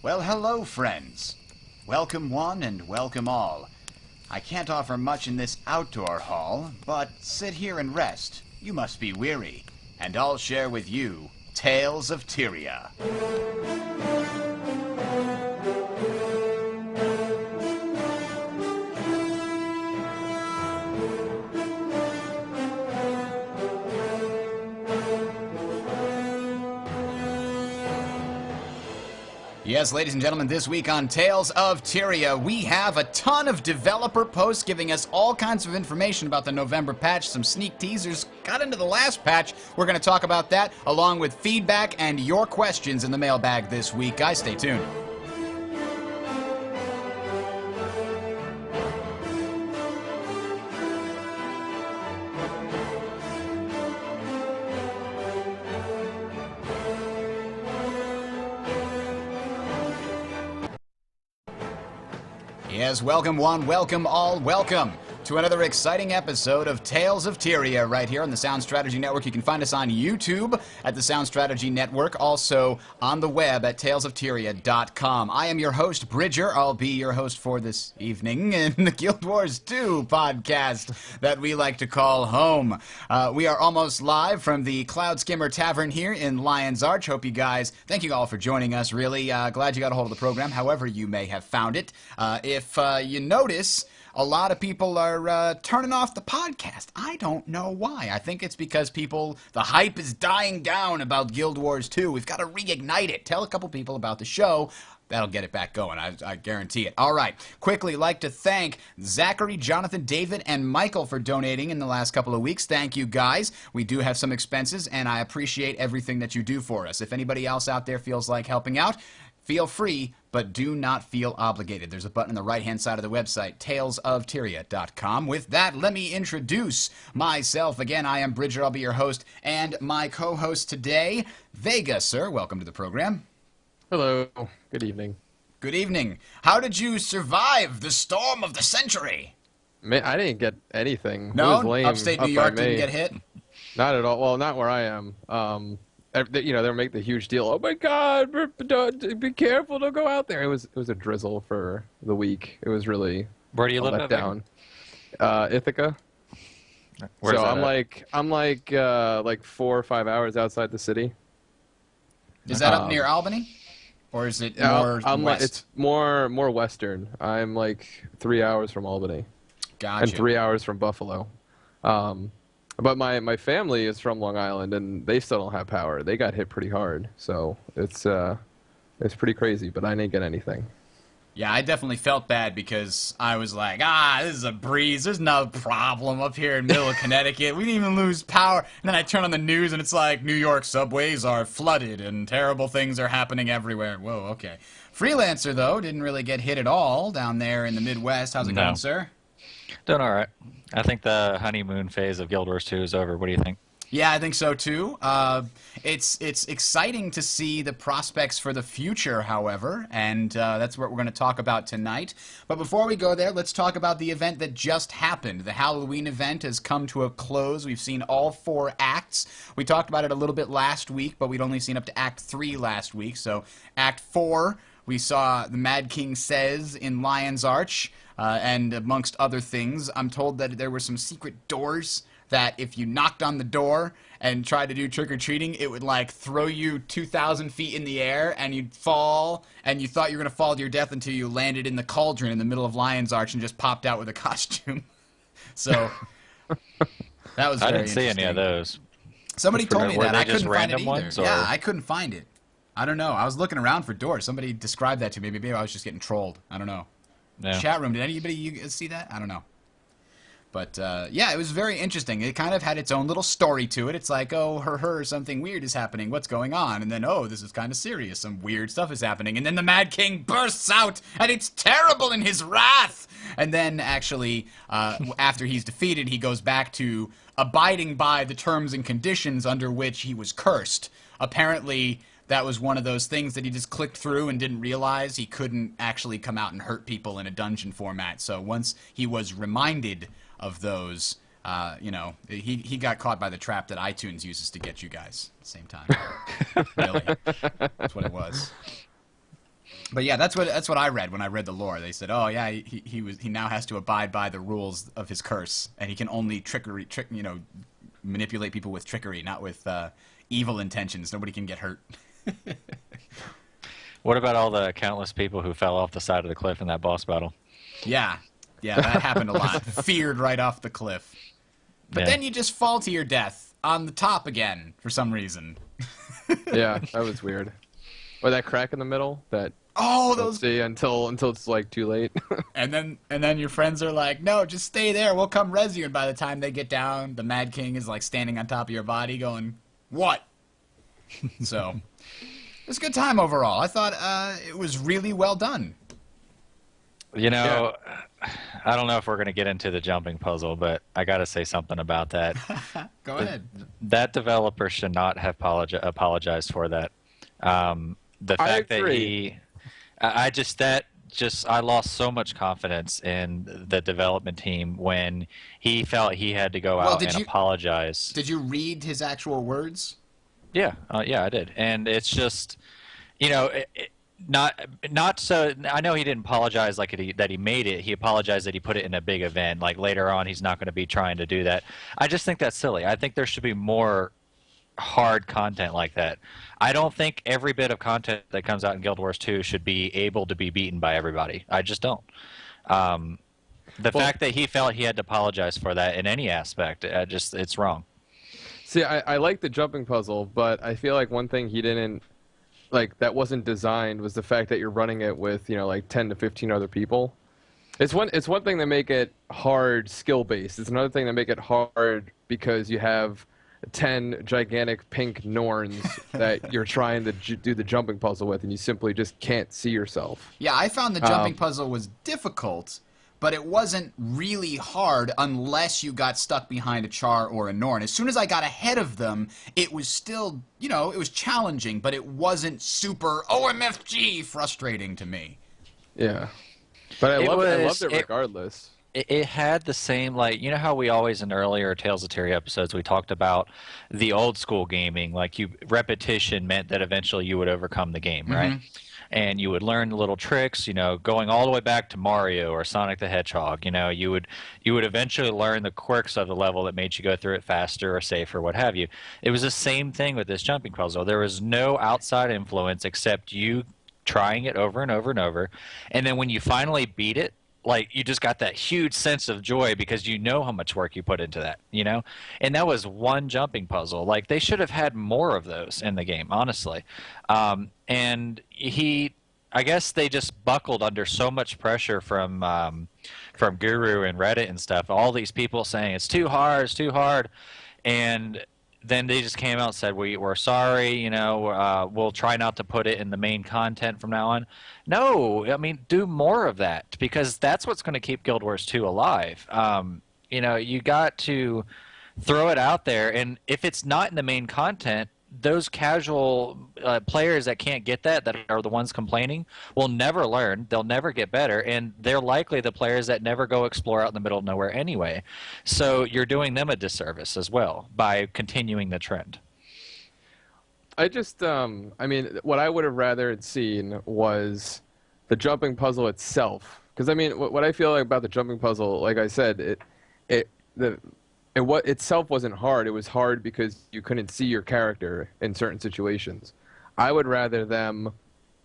Well, hello, friends. Welcome one and welcome all. I can't offer much in this outdoor hall, but sit here and rest. You must be weary, and I'll share with you Tales of Tyria. Yes, ladies and gentlemen, this week on Tales of Tyria, we have a ton of developer posts giving us all kinds of information about the November patch, some sneak teasers, got into the last patch. We're going to talk about that, along with feedback and your questions in the mailbag this week. Guys, stay tuned. Yes, welcome one, welcome all, welcome to another exciting episode of Tales of Tyria right here on the Sound Strategy Network. You can find us on YouTube at the Sound Strategy Network, also on the web at talesoftyria.com. I am your host, Bridger. I'll be your host for this evening in the Guild Wars 2 podcast that we like to call home. We are almost live from the Cloud Skimmer Tavern here in Lion's Arch. Hope you guys, thank you all for joining us, really. Glad you got a hold of the program, however you may have found it. If you notice, a lot of people are turning off the podcast. I don't know why. I think it's because the hype is dying down about Guild Wars 2. We've got to reignite it. Tell a couple people about the show. That'll get it back going. I guarantee it. All right. Quickly, like to thank Zachary, Jonathan, David, and Michael for donating in the last couple of weeks. Thank you, guys. We do have some expenses, and I appreciate everything that you do for us. If anybody else out there feels like helping out, feel free, but do not feel obligated. There's a button on the right-hand side of the website, talesoftyria.com. With that, let me introduce myself. Again, I am Bridger. I'll be your host, and my co-host today, Vega. Sir, welcome to the program. Hello. Good evening. Good evening. How did you survive the storm of the century? Man, I didn't get anything. No? It was lame. Upstate New York didn't get hit? Not at all. Well, not where I am. They'll make the huge deal. Oh my God! Be careful! Don't go out there. It was a drizzle for the week. It was really Where do you live? Down. Ithaca. Where's so that I'm like 4 or 5 hours outside the city. Is that up near Albany, or is it more west? It's more western. I'm like 3 hours from Albany. Gotcha. And 3 hours from Buffalo. But my family is from Long Island, and they still don't have power. They got hit pretty hard, so it's pretty crazy. But I didn't get anything. Yeah, I definitely felt bad because I was like, this is a breeze. There's no problem up here in middle of Connecticut. We didn't even lose power. And then I turn on the news, and it's like, New York subways are flooded, and terrible things are happening everywhere. Whoa, okay. Freelancer, though, didn't really get hit at all down there in the Midwest. How's it going, sir? Doing all right. I think the honeymoon phase of Guild Wars 2 is over. What do you think? Yeah, I think so too. It's exciting to see the prospects for the future, however, and that's what we're going to talk about tonight. But before we go there, let's talk about the event that just happened. The Halloween event has come to a close. We've seen all 4 acts. We talked about it a little bit last week, but we'd only seen up to Act 3 last week. So Act 4, we saw the Mad King Says in Lion's Arch, and amongst other things. I'm told that there were some secret doors that if you knocked on the door and tried to do trick-or-treating, it would, like, throw you 2,000 feet in the air, and you'd fall, and you thought you were going to fall to your death until you landed in the cauldron in the middle of Lion's Arch and just popped out with a costume. So, that was very I didn't see any of those. Somebody told me that. I couldn't find it either. Ones, or? Yeah, I couldn't find it. I don't know. I was looking around for doors. Somebody described that to me. Maybe I was just getting trolled. I don't know. Yeah. Chat room. Did anybody see that? I don't know. But, yeah, it was very interesting. It kind of had its own little story to it. It's like, oh, something weird is happening. What's going on? And then, oh, this is kind of serious. Some weird stuff is happening. And then the Mad King bursts out, and it's terrible in his wrath. And then, actually, after he's defeated, he goes back to abiding by the terms and conditions under which he was cursed. Apparently, that was one of those things that he just clicked through and didn't realize he couldn't actually come out and hurt people in a dungeon format. So once he was reminded of those, he got caught by the trap that iTunes uses to get you guys at the same time. Really. That's what it was. But yeah, that's what I read when I read the lore. They said, oh yeah, he now has to abide by the rules of his curse, and he can only manipulate people with trickery, not with evil intentions. Nobody can get hurt. What about all the countless people who fell off the side of the cliff in that boss battle? Yeah, that happened a lot. Feared right off the cliff. But then you just fall to your death on the top again for some reason. Yeah, that was weird. Or that crack in the middle that those see until it's like too late. and then your friends are like, no, just stay there, we'll come res you, and by the time they get down, the Mad King is like standing on top of your body going, what? So it was a good time overall. I thought it was really well done. You know, I don't know if we're going to get into the jumping puzzle, but I got to say something about that. Go ahead. That developer should not have apologized for that. The fact that I lost so much confidence in the development team when he felt he had to go out and apologize. Did you read his actual words? Yeah, I did, and it's just, you know, not so. I know he didn't apologize that he made it. He apologized that he put it in a big event. Like later on, he's not going to be trying to do that. I just think that's silly. I think there should be more hard content like that. I don't think every bit of content that comes out in Guild Wars 2 should be able to be beaten by everybody. I just don't. The fact that he felt he had to apologize for that in any aspect, it's wrong. See, I like the jumping puzzle, but I feel like one thing he didn't like that wasn't designed was the fact that you're running it with, you know, like 10 to 15 other people. It's one thing to make it hard skill based. It's another thing to make it hard because you have 10 gigantic pink Norns that you're trying to do the jumping puzzle with, and you simply just can't see yourself. Yeah, I found the jumping puzzle was difficult, but it wasn't really hard unless you got stuck behind a Char or a Norn. As soon as I got ahead of them, it was still, you know, it was challenging, but it wasn't super OMFG frustrating to me. Yeah. But I loved it regardless. It had the same, like, you know how we always in earlier Tales of Tyria episodes we talked about the old school gaming, like repetition meant that eventually you would overcome the game, right? And you would learn the little tricks, you know, going all the way back to Mario or Sonic the Hedgehog. You know, you would eventually learn the quirks of the level that made you go through it faster or safer, what have you. It was the same thing with this jumping puzzle. There was no outside influence except you trying it over and over and over. And then when you finally beat it, like, you just got that huge sense of joy because you know how much work you put into that, you know? And that was one jumping puzzle. Like, they should have had more of those in the game, honestly. And I guess they just buckled under so much pressure from Guru and Reddit and stuff. All these people saying, it's too hard. And then they just came out and said, we're sorry, you know, we'll try not to put it in the main content from now on. No, I mean, do more of that, because that's what's going to keep Guild Wars 2 alive. You know, you got to throw it out there, and if it's not in the main content, those casual players that can't get that are the ones complaining, will never learn, they'll never get better, and they're likely the players that never go explore out in the middle of nowhere anyway. So you're doing them a disservice as well by continuing the trend. I just, I mean, what I would have rather seen was the jumping puzzle itself. Because, I mean, what I feel like about the jumping puzzle, like I said, it itself wasn't hard. It was hard because you couldn't see your character in certain situations. I would rather them,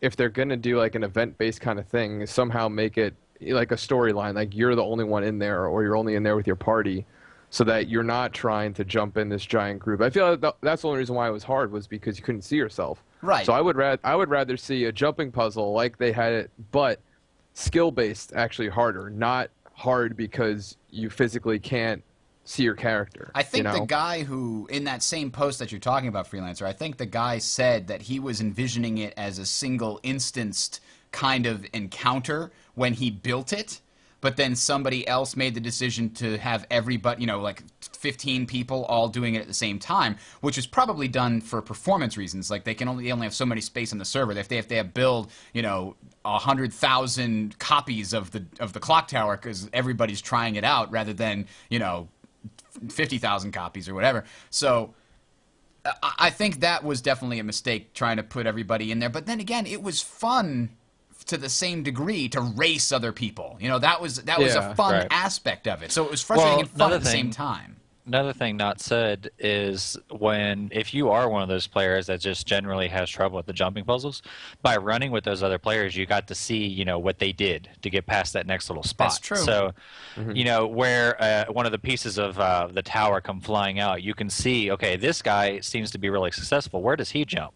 if they're going to do like an event-based kind of thing, somehow make it like a storyline, like you're the only one in there, or you're only in there with your party, so that you're not trying to jump in this giant group. I feel like that's the only reason why it was hard, was because you couldn't see yourself. Right. So I would rather see a jumping puzzle like they had it, but skill-based, actually harder, not hard because you physically can't see your character. I think, you know? the guy who, in that same post that you're talking about, Freelancer, I think the guy said that he was envisioning it as a single instanced kind of encounter when he built it, but then somebody else made the decision to have everybody, you know, like 15 people all doing it at the same time, which is probably done for performance reasons. Like they only have so many space on the server. If they have build, you know, 100,000 copies of the clock tower because everybody's trying it out, rather than, you know, 50,000 copies or whatever. So I think that was definitely a mistake, trying to put everybody in there. But then again, it was fun to the same degree to race other people. You know, that was a fun aspect of it. So it was frustrating and fun at the same time. Another thing not said is if you are one of those players that just generally has trouble with the jumping puzzles, by running with those other players, you got to see, you know, what they did to get past that next little spot. That's true. So, you know, where one of the pieces of the tower come flying out, you can see, okay, this guy seems to be really successful. Where does he jump?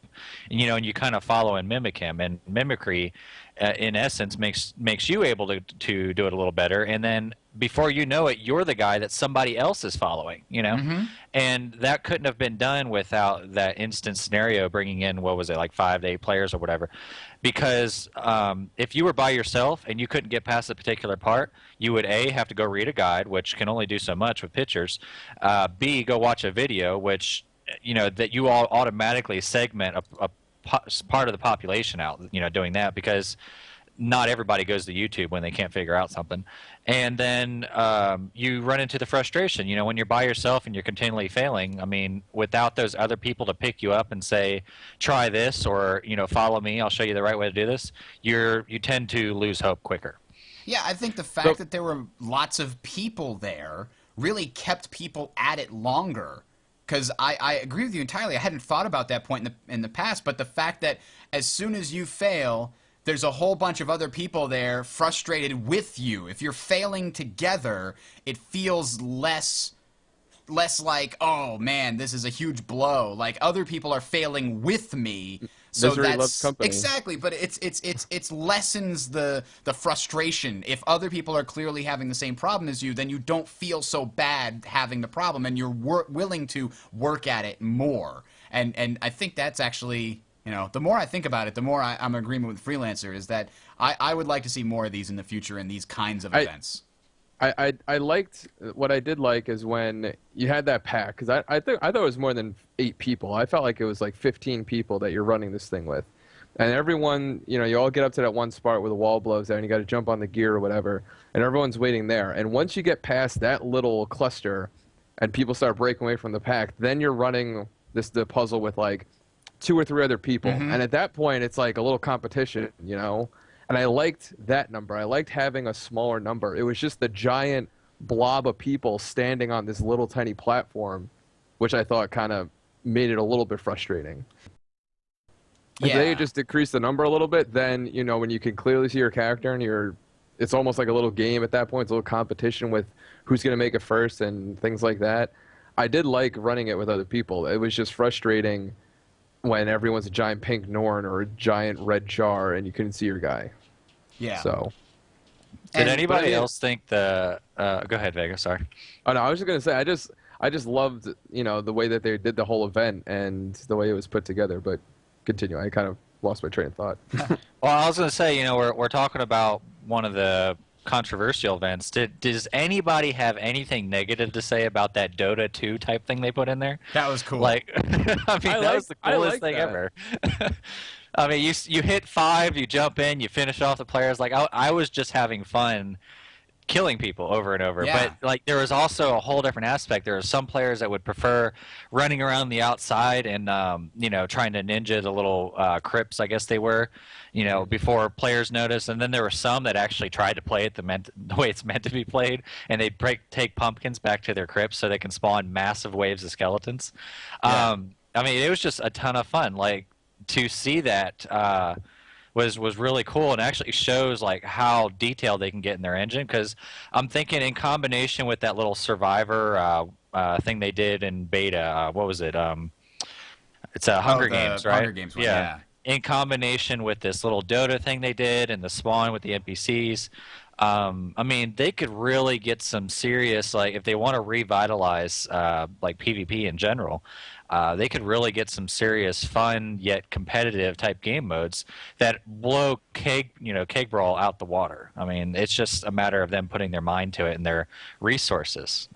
And, you know, and you kind of follow and mimic him. And mimicry, in essence, makes you able to do it a little better. And then before you know it, you're the guy that somebody else is following, you know? And that couldn't have been done without that instant scenario bringing in, what was it, like 5 to 8 players or whatever. Because if you were by yourself and you couldn't get past a particular part, you would A, have to go read a guide, which can only do so much with pictures. B, go watch a video, which, you know, that you all automatically segment a part of the population out, you know, doing that, because not everybody goes to YouTube when they can't figure out something. And then you run into the frustration, you know, when you're by yourself and you're continually failing. I mean, without those other people to pick you up and say, try this, or, you know, follow me, I'll show you the right way to do this, you tend to lose hope quicker. Yeah, I think the fact that there were lots of people there really kept people at it longer. Because I agree with you entirely. I hadn't thought about that point in the past, but the fact that as soon as you fail, there's a whole bunch of other people there frustrated with you. If you're failing together, it feels less like, oh man, this is a huge blow. Like, other people are failing with me. So Misery loves company. Exactly, but it's lessens the frustration. If other people are clearly having the same problem as you, then you don't feel so bad having the problem, and you're willing to work at it more. And I think that's actually, you know, the more I think about it, the more I'm in agreement with Freelancer, is that I would like to see more of these in the future in these kinds of events. I liked, what I did like is when you had that pack, because I thought it was more than 8 people. I felt like it was like 15 people that you're running this thing with. And everyone, you know, you all get up to that one spot where the wall blows out and you got to jump on the gear or whatever, and everyone's waiting there. And once you get past that little cluster and people start breaking away from the pack, then you're running the puzzle with like 2 or 3 other people. And at that point, it's like a little competition, you know? And I liked that number. I liked having a smaller number. It was just the giant blob of people standing on this little tiny platform, which I thought kind of made it a little bit frustrating. If they just decrease the number a little bit, then, you know, when you can clearly see your character and it's almost like a little game at that point. It's a little competition with who's going to make it first and things like that. I did like running it with other people. It was just frustrating when everyone's a giant pink Norn or a giant red Char and you couldn't see your guy. Yeah. So. Did anybody else think go ahead, Vega, sorry. Oh, no, I was just going to say, I just loved, you know, the way that they did the whole event and the way it was put together, but continue. I kind of lost my train of thought. Well, I was going to say, you know, we're talking about one of the controversial events. Does anybody have anything negative to say about that Dota 2 type thing they put in there? That was cool. Like, I mean, that was the coolest thing ever. I mean, you hit 5, you jump in, you finish off the players. Like, I was just having fun killing people over and over. Yeah. But like, there was also a whole different aspect. There were some players that would prefer running around the outside and you know, trying to ninja the little crypts, I guess they were, you know, before players noticed. And then there were some that actually tried to play it the way it's meant to be played, and they'd take pumpkins back to their crypts so they can spawn massive waves of skeletons. I mean, it was just a ton of fun. Like, to see that was really cool, and actually shows like how detailed they can get in their engine. Because I'm thinking, in combination with that little Survivor thing they did in beta, what was it? It's Hunger Games, right? Hunger Games one, yeah. In combination with this little Dota thing they did and the spawn with the NPCs, I mean, they could really get some serious, like, if they want to revitalize like PvP in general, they could really get some serious fun yet competitive type game modes that blow Keg Brawl out the water. I mean, it's just a matter of them putting their mind to it and their resources,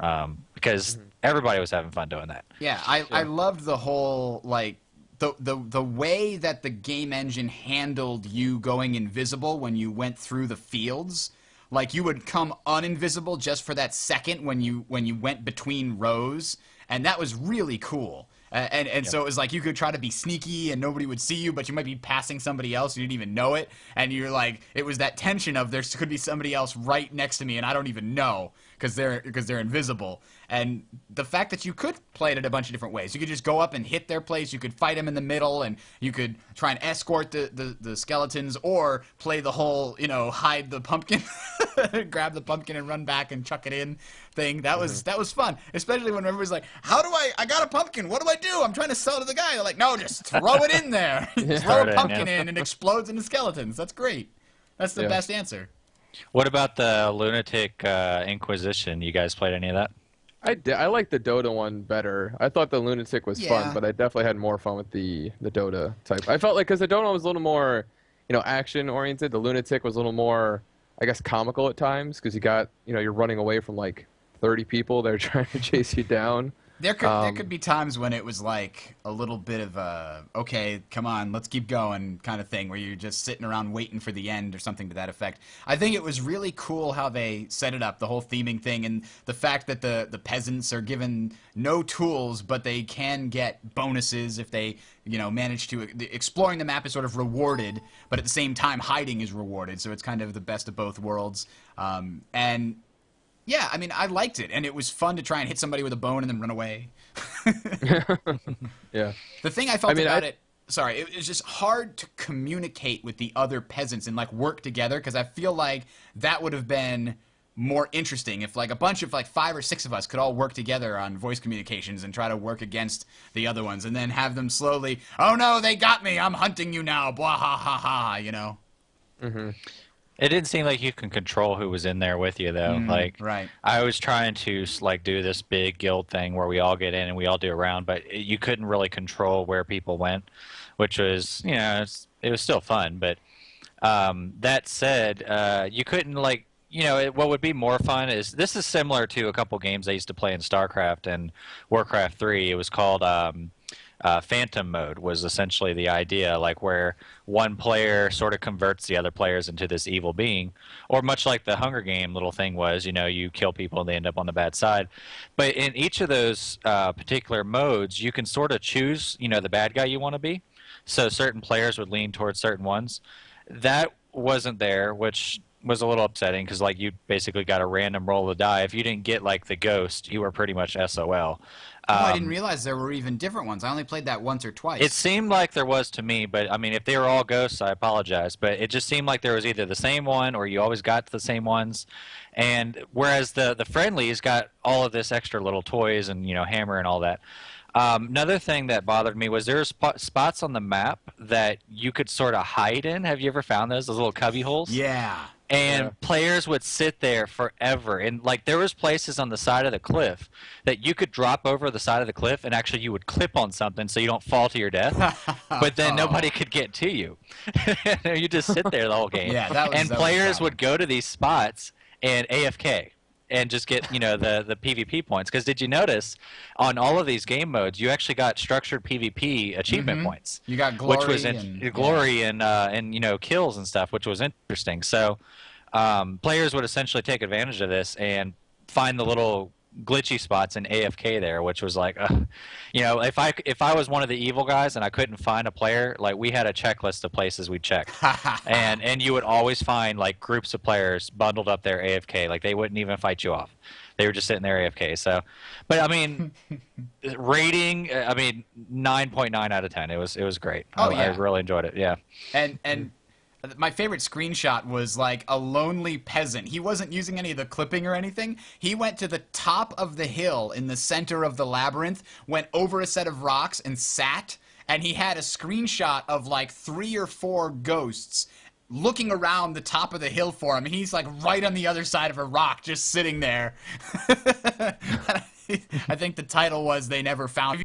because everybody was having fun doing that. Yeah, I loved the whole, like, the way that the game engine handled you going invisible when you went through the fields. Like, you would come uninvisible just for that second when you went between rows, and that was really cool. And so it was like you could try to be sneaky and nobody would see you, but you might be passing somebody else. You didn't even know it. And you're like, it was that tension of there could be somebody else right next to me and I don't even know because they're invisible. And the fact that you could play it in a bunch of different ways. You could just go up and hit their place. You could fight them in the middle, and you could try and escort the skeletons, or play the whole, hide the pumpkin, grab the pumpkin and run back and chuck it in thing. That was fun, especially when everybody's like, "How do I got a pumpkin? What do I do? I'm trying to sell it to the guy." They're like, "No, just throw it in there. Throw a pumpkin in and it explodes into skeletons." That's great. That's the best answer. What about the Lunatic Inquisition? You guys played any of that? I like the Dota one better. I thought the Lunatic was fun, but I definitely had more fun with the Dota type. I felt like, because the Dota one was a little more, action oriented. The Lunatic was a little more, I guess, comical at times, because you got, you're running away from like 30 people that are trying to chase you down. There could be times when it was like a little bit of a, okay, come on, let's keep going kind of thing, where you're just sitting around waiting for the end or something to that effect. I think it was really cool how they set it up, the whole theming thing, and the fact that the peasants are given no tools, but they can get bonuses if they, manage to, exploring the map is sort of rewarded, but at the same time hiding is rewarded, so it's kind of the best of both worlds. And yeah, I mean, I liked it, and it was fun to try and hit somebody with a bone and then run away. Yeah. The thing I felt about it, sorry, it was just hard to communicate with the other peasants and, like, work together, because I feel like that would have been more interesting if, like, a bunch of, like, 5 or 6 of us could all work together on voice communications and try to work against the other ones, and then have them slowly, "Oh, no, they got me, I'm hunting you now, blah, ha, ha, ha," Mm-hmm. It didn't seem like you can control who was in there with you, though. Right. I was trying to do this big guild thing where we all get in and we all do a round, but you couldn't really control where people went, which was, it was still fun. But that said, you couldn't what would be more fun is, this is similar to a couple games I used to play in StarCraft and Warcraft 3. It was called Phantom mode, was essentially the idea, like where one player sort of converts the other players into this evil being, or much like the Hunger Game little thing was, you kill people and they end up on the bad side. But in each of those particular modes, you can sort of choose, the bad guy you want to be. So certain players would lean towards certain ones. That wasn't there, which was a little upsetting, because you basically got a random roll of the die. If you didn't get the ghost, you were pretty much SOL. I didn't realize there were even different ones. I only played that once or twice. It seemed like there was to me, but I mean, if they were all ghosts, I apologize. But it just seemed like there was either the same one or you always got the same ones. And whereas the friendlies got all of this extra little toys and, hammer and all that. Another thing that bothered me was there were spots on the map that you could sort of hide in. Have you ever found those little cubby holes? Yeah. And players would sit there forever. And there was places on the side of the cliff that you could drop over the side of the cliff and actually you would clip on something so you don't fall to your death. But then nobody could get to you. You just sit there the whole game. Yeah, players would go to these spots and AFK and just get, the PvP points. Because did you notice on all of these game modes, you actually got structured PvP achievement points. You got glory, which was glory and kills and stuff, which was interesting. So players would essentially take advantage of this and find the little glitchy spots in AFK there, which was if I was one of the evil guys and I couldn't find a player, we had a checklist of places we checked, and you would always find groups of players bundled up there AFK, they wouldn't even fight you off. They were just sitting there AFK. So, but I mean, rating, 9.9 out of 10. It was great. I really enjoyed it. Yeah. And my favorite screenshot was a lonely peasant. He wasn't using any of the clipping or anything. He went to the top of the hill in the center of the labyrinth, went over a set of rocks and sat, and he had a screenshot of 3 or 4 ghosts looking around the top of the hill for him, and he's right on the other side of a rock just sitting there. I think the title was "They Never Found Him."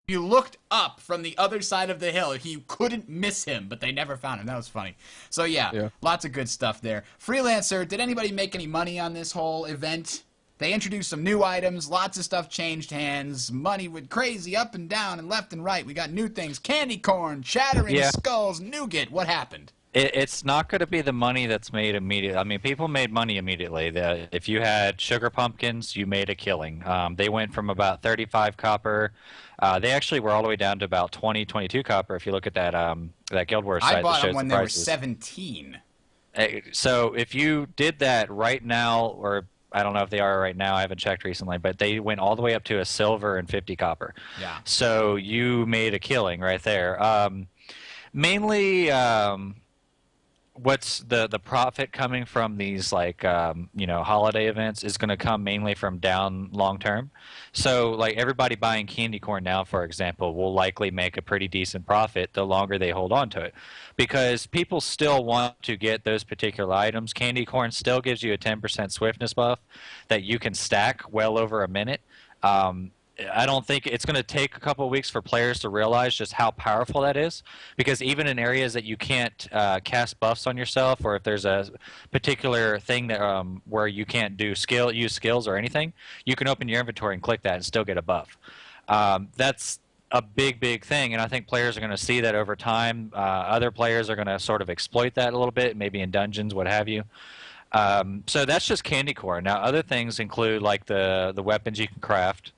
You looked up from the other side of the hill. You couldn't miss him, but they never found him. That was funny. So yeah, lots of good stuff there. Freelancer, did anybody make any money on this whole event? They introduced some new items. Lots of stuff changed hands. Money went crazy up and down and left and right. We got new things. Candy corn, shattering skulls, nougat. What happened? It's not going to be the money that's made immediately. I mean, people made money immediately. If you had sugar pumpkins, you made a killing. They went from about 35 copper. They actually were all the way down to about 20, 22 copper. If you look at that Guild Wars site I bought that them shows when the they were prices. 17. So if you did that right now, or I don't know if they are right now, I haven't checked recently, but they went all the way up to a silver and 50 copper. Yeah. So you made a killing right there. Mainly, what's the profit coming from these holiday events is going to come mainly from down long term. So like everybody buying candy corn now, for example, will likely make a pretty decent profit the longer they hold on to it, because people still want to get those particular items. Candy corn still gives you a 10% swiftness buff that you can stack well over a minute. I don't think it's going to take a couple of weeks for players to realize just how powerful that is, because even in areas that you can't cast buffs on yourself, or if there's a particular thing that where you can't use skills or anything, you can open your inventory and click that and still get a buff. That's a big thing, and I think players are going to see that over time. Other players are going to sort of exploit that a little bit, maybe in dungeons, what have you. So that's just candy corn. Now, other things include like the weapons you can craft.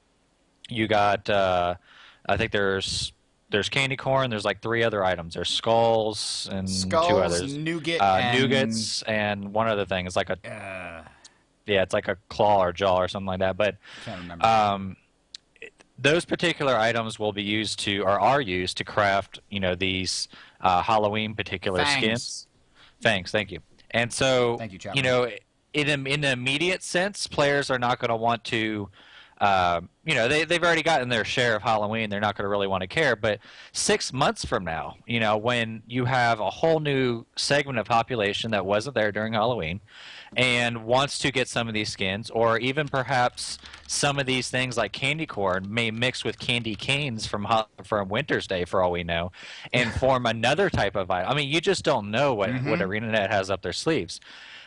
You got, I think there's candy corn. There's like 3 other items. There's skulls and 2 others. Nougats, and one other thing. It's like it's like a claw or jaw or something like that. But Can't remember. Those particular items will be used to, or are used to craft, these Halloween particular skins. Thanks, thank you. And so, Thank you, Chapman. in the immediate sense, players are not going to want to. They've already gotten their share of Halloween. They're not going to really want to care. But 6 months from now, when you have a whole new segment of population that wasn't there during Halloween and wants to get some of these skins, or even perhaps some of these things like candy corn may mix with candy canes from Winter's Day, for all we know, and form another type of item. I mean, you just don't know what ArenaNet has up their sleeves.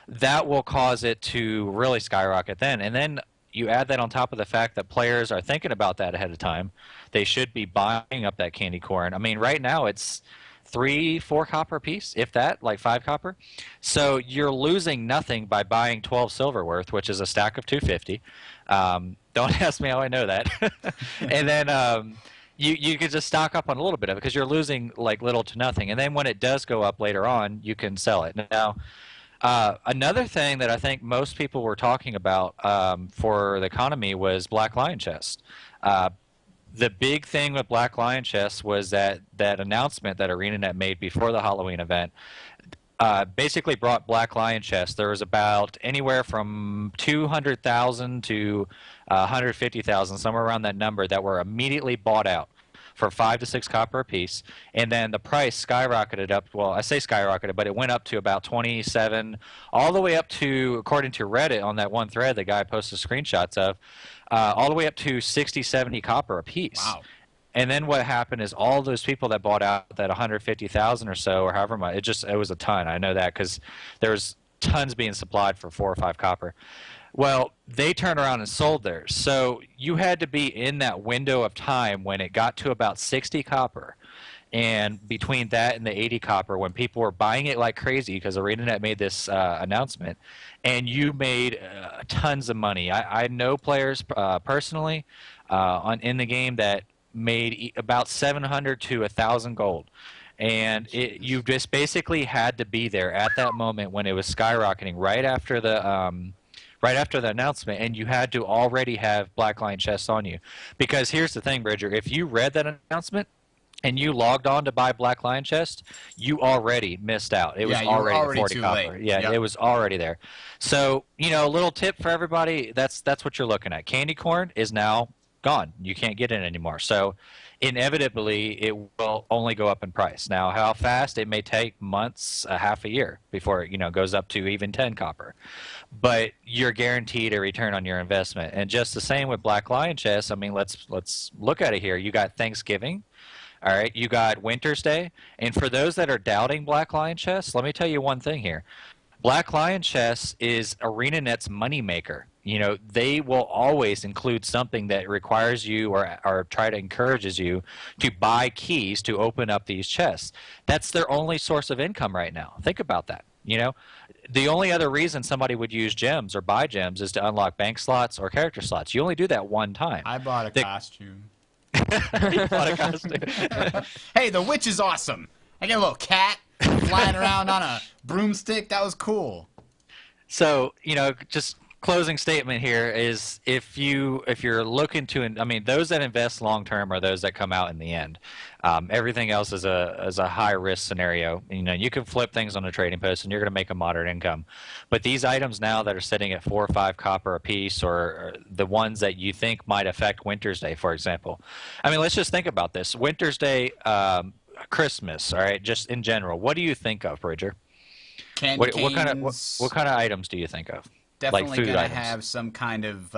That will cause it to really skyrocket then. And then you add that on top of the fact that players are thinking about that ahead of time. They should be buying up that candy corn. I mean, right now it's 3-4 copper a piece, if that, like 5 copper. So you're losing nothing by buying 12 silver worth, which is a stack of 250. Don't ask me how I know that. And then you could just stock up on a little bit of it, because you're losing like little to nothing. And then when it does go up later on, you can sell it. Now, another thing that I think most people were talking about for the economy was Black Lion Chest. The big thing with Black Lion Chest was that announcement that ArenaNet made before the Halloween event basically brought Black Lion Chest. There was about anywhere from 200,000 to 150,000, somewhere around that number, that were immediately bought out for 5 to 6 copper a piece, and then the price skyrocketed up. Well, I say skyrocketed, but it went up to about 27, all the way up to, according to Reddit, on that one thread the guy posted screenshots of, all the way up to 60, 70 copper a piece. Wow. And then what happened is all those people that bought out that 150,000 or so, or however much, it was a ton. I know that because there's tons being supplied for 4 or 5 copper. Well, they turned around and sold theirs. So you had to be in that window of time when it got to about 60 copper. And between that and the 80 copper, when people were buying it like crazy, because ArenaNet made this announcement, and you made tons of money. I know players personally in the game that made about 700 to 1,000 gold. And you just basically had to be there at that moment when it was skyrocketing right after the announcement, and you had to already have Black Lion chests on you. Because here's the thing, Bridger, if you read that announcement and you logged on to buy Black Lion chest, you already missed out. It was already 40 copper. Late. Yeah, yep. It was already there. So, a little tip for everybody, that's what you're looking at. Candy corn is now gone. You can't get it anymore. So inevitably it will only go up in price. Now, how fast? It may take months, half a year before it goes up to even 10 copper. But you're guaranteed a return on your investment. And just the same with Black Lion chests. I mean, let's look at it here. You got Thanksgiving. All right, you got Winter's Day. And for those that are doubting Black Lion chests, let me tell you one thing here. Black Lion chests is ArenaNet's moneymaker. they will always include something that requires you or try to encourages you to buy keys to open up these chests. That's their only source of income right now. Think about that. The only other reason somebody would use gems or buy gems is to unlock bank slots or character slots. You only do that one time. I bought a costume. You bought a costume. Hey, the witch is awesome. I get a little cat flying around on a broomstick. That was cool. So, just closing statement here is if you're looking to, those that invest long term are those that come out in the end. Everything else is a high risk scenario. You can flip things on a trading post and you're going to make a moderate income. But these items now that are sitting at 4 or 5 copper a piece, or the ones that you think might affect Winter's Day, for example. Let's just think about this. Winter's Day, Christmas, all right, just in general. What do you think of, Bridger? Candy canes. What kind of items do you think of? Definitely like food gonna items. Have some kind of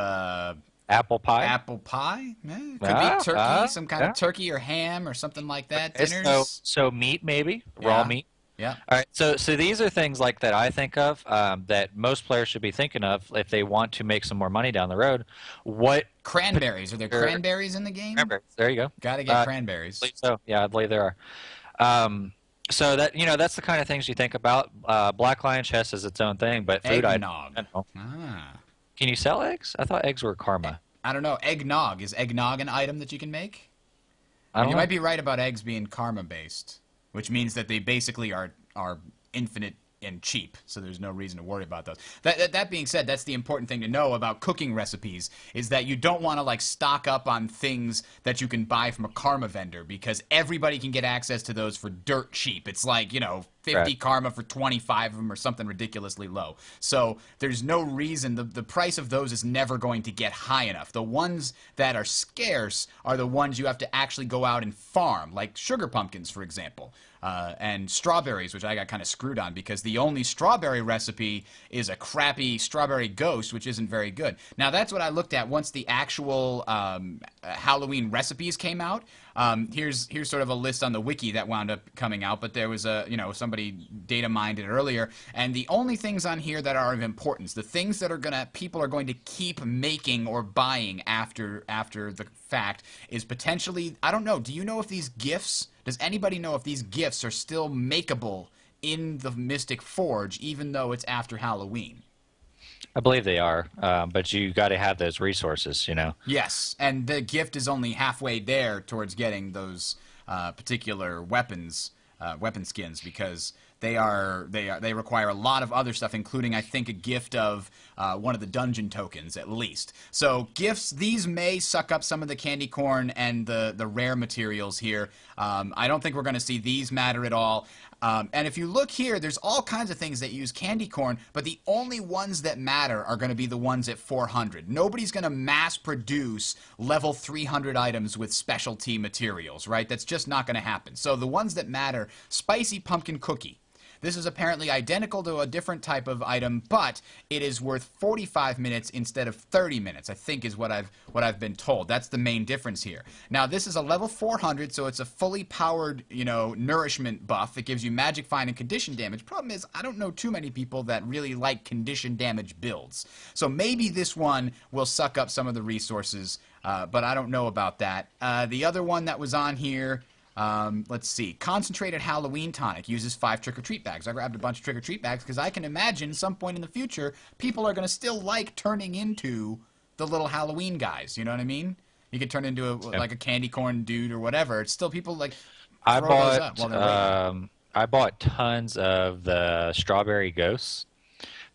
apple pie. Apple pie? Could be turkey, some kind of turkey or ham or something like that. Dinners. So meat, maybe raw meat. Yeah. All right. So these are things like that I think of that most players should be thinking of if they want to make some more money down the road. What cranberries? Are there cranberries in the game? Cranberries. There you go. Got to get cranberries. So yeah, I believe there are. So that that's the kind of things you think about. Black Lion Chest is its own thing, but food eggnog. Can you sell eggs? I thought eggs were karma. I don't know. Eggnog, is eggnog an item that you can make? You might be right about eggs being karma based, which means that they basically are infinite and cheap, so there's no reason to worry about those. That being said, that's the important thing to know about cooking recipes, is that you don't want to stock up on things that you can buy from a karma vendor, because everybody can get access to those for dirt cheap. It's 50 karma for 25 of them or something ridiculously low. So there's no reason, the price of those is never going to get high enough. The ones that are scarce are the ones you have to actually go out and farm, like sugar pumpkins, for example. And strawberries, which I got kind of screwed on because the only strawberry recipe is a crappy strawberry ghost, which isn't very good. Now, that's what I looked at once the actual Halloween recipes came out. Here's sort of a list on the wiki that wound up coming out, but there was somebody data mined it earlier, and the only things on here that are of importance, the things that people are going to keep making or buying after the fact, is potentially, I don't know, do you know if these gifts, does anybody know if these gifts are still makeable in the Mystic Forge, even though it's after Halloween? I believe they are, but you got to have those resources, Yes, and the gift is only halfway there towards getting those particular weapon skins, because they require a lot of other stuff, including, I think, a gift of one of the dungeon tokens at least. So gifts, these may suck up some of the candy corn and the rare materials here. I don't think we're going to see these matter at all. And if you look here, there's all kinds of things that use candy corn, but the only ones that matter are going to be the ones at 400. Nobody's going to mass produce level 300 items with specialty materials, right? That's just not going to happen. So the ones that matter, spicy pumpkin cookie. This is apparently identical to a different type of item, but it is worth 45 minutes instead of 30 minutes, I think is what I've been told. That's the main difference here. Now, this is a level 400, so it's a fully powered, nourishment buff. It gives you magic, fine, and condition damage. Problem is, I don't know too many people that really like condition damage builds. So maybe this one will suck up some of the resources, but I don't know about that. The other one that was on here, let's see. Concentrated Halloween tonic uses 5 trick-or-treat bags. I grabbed a bunch of trick-or-treat bags because I can imagine some point in the future people are going to still like turning into the little Halloween guys. You know what I mean? You could turn into like a candy corn dude or whatever. It's still people like throw those up while they're waiting. I bought tons of the strawberry ghosts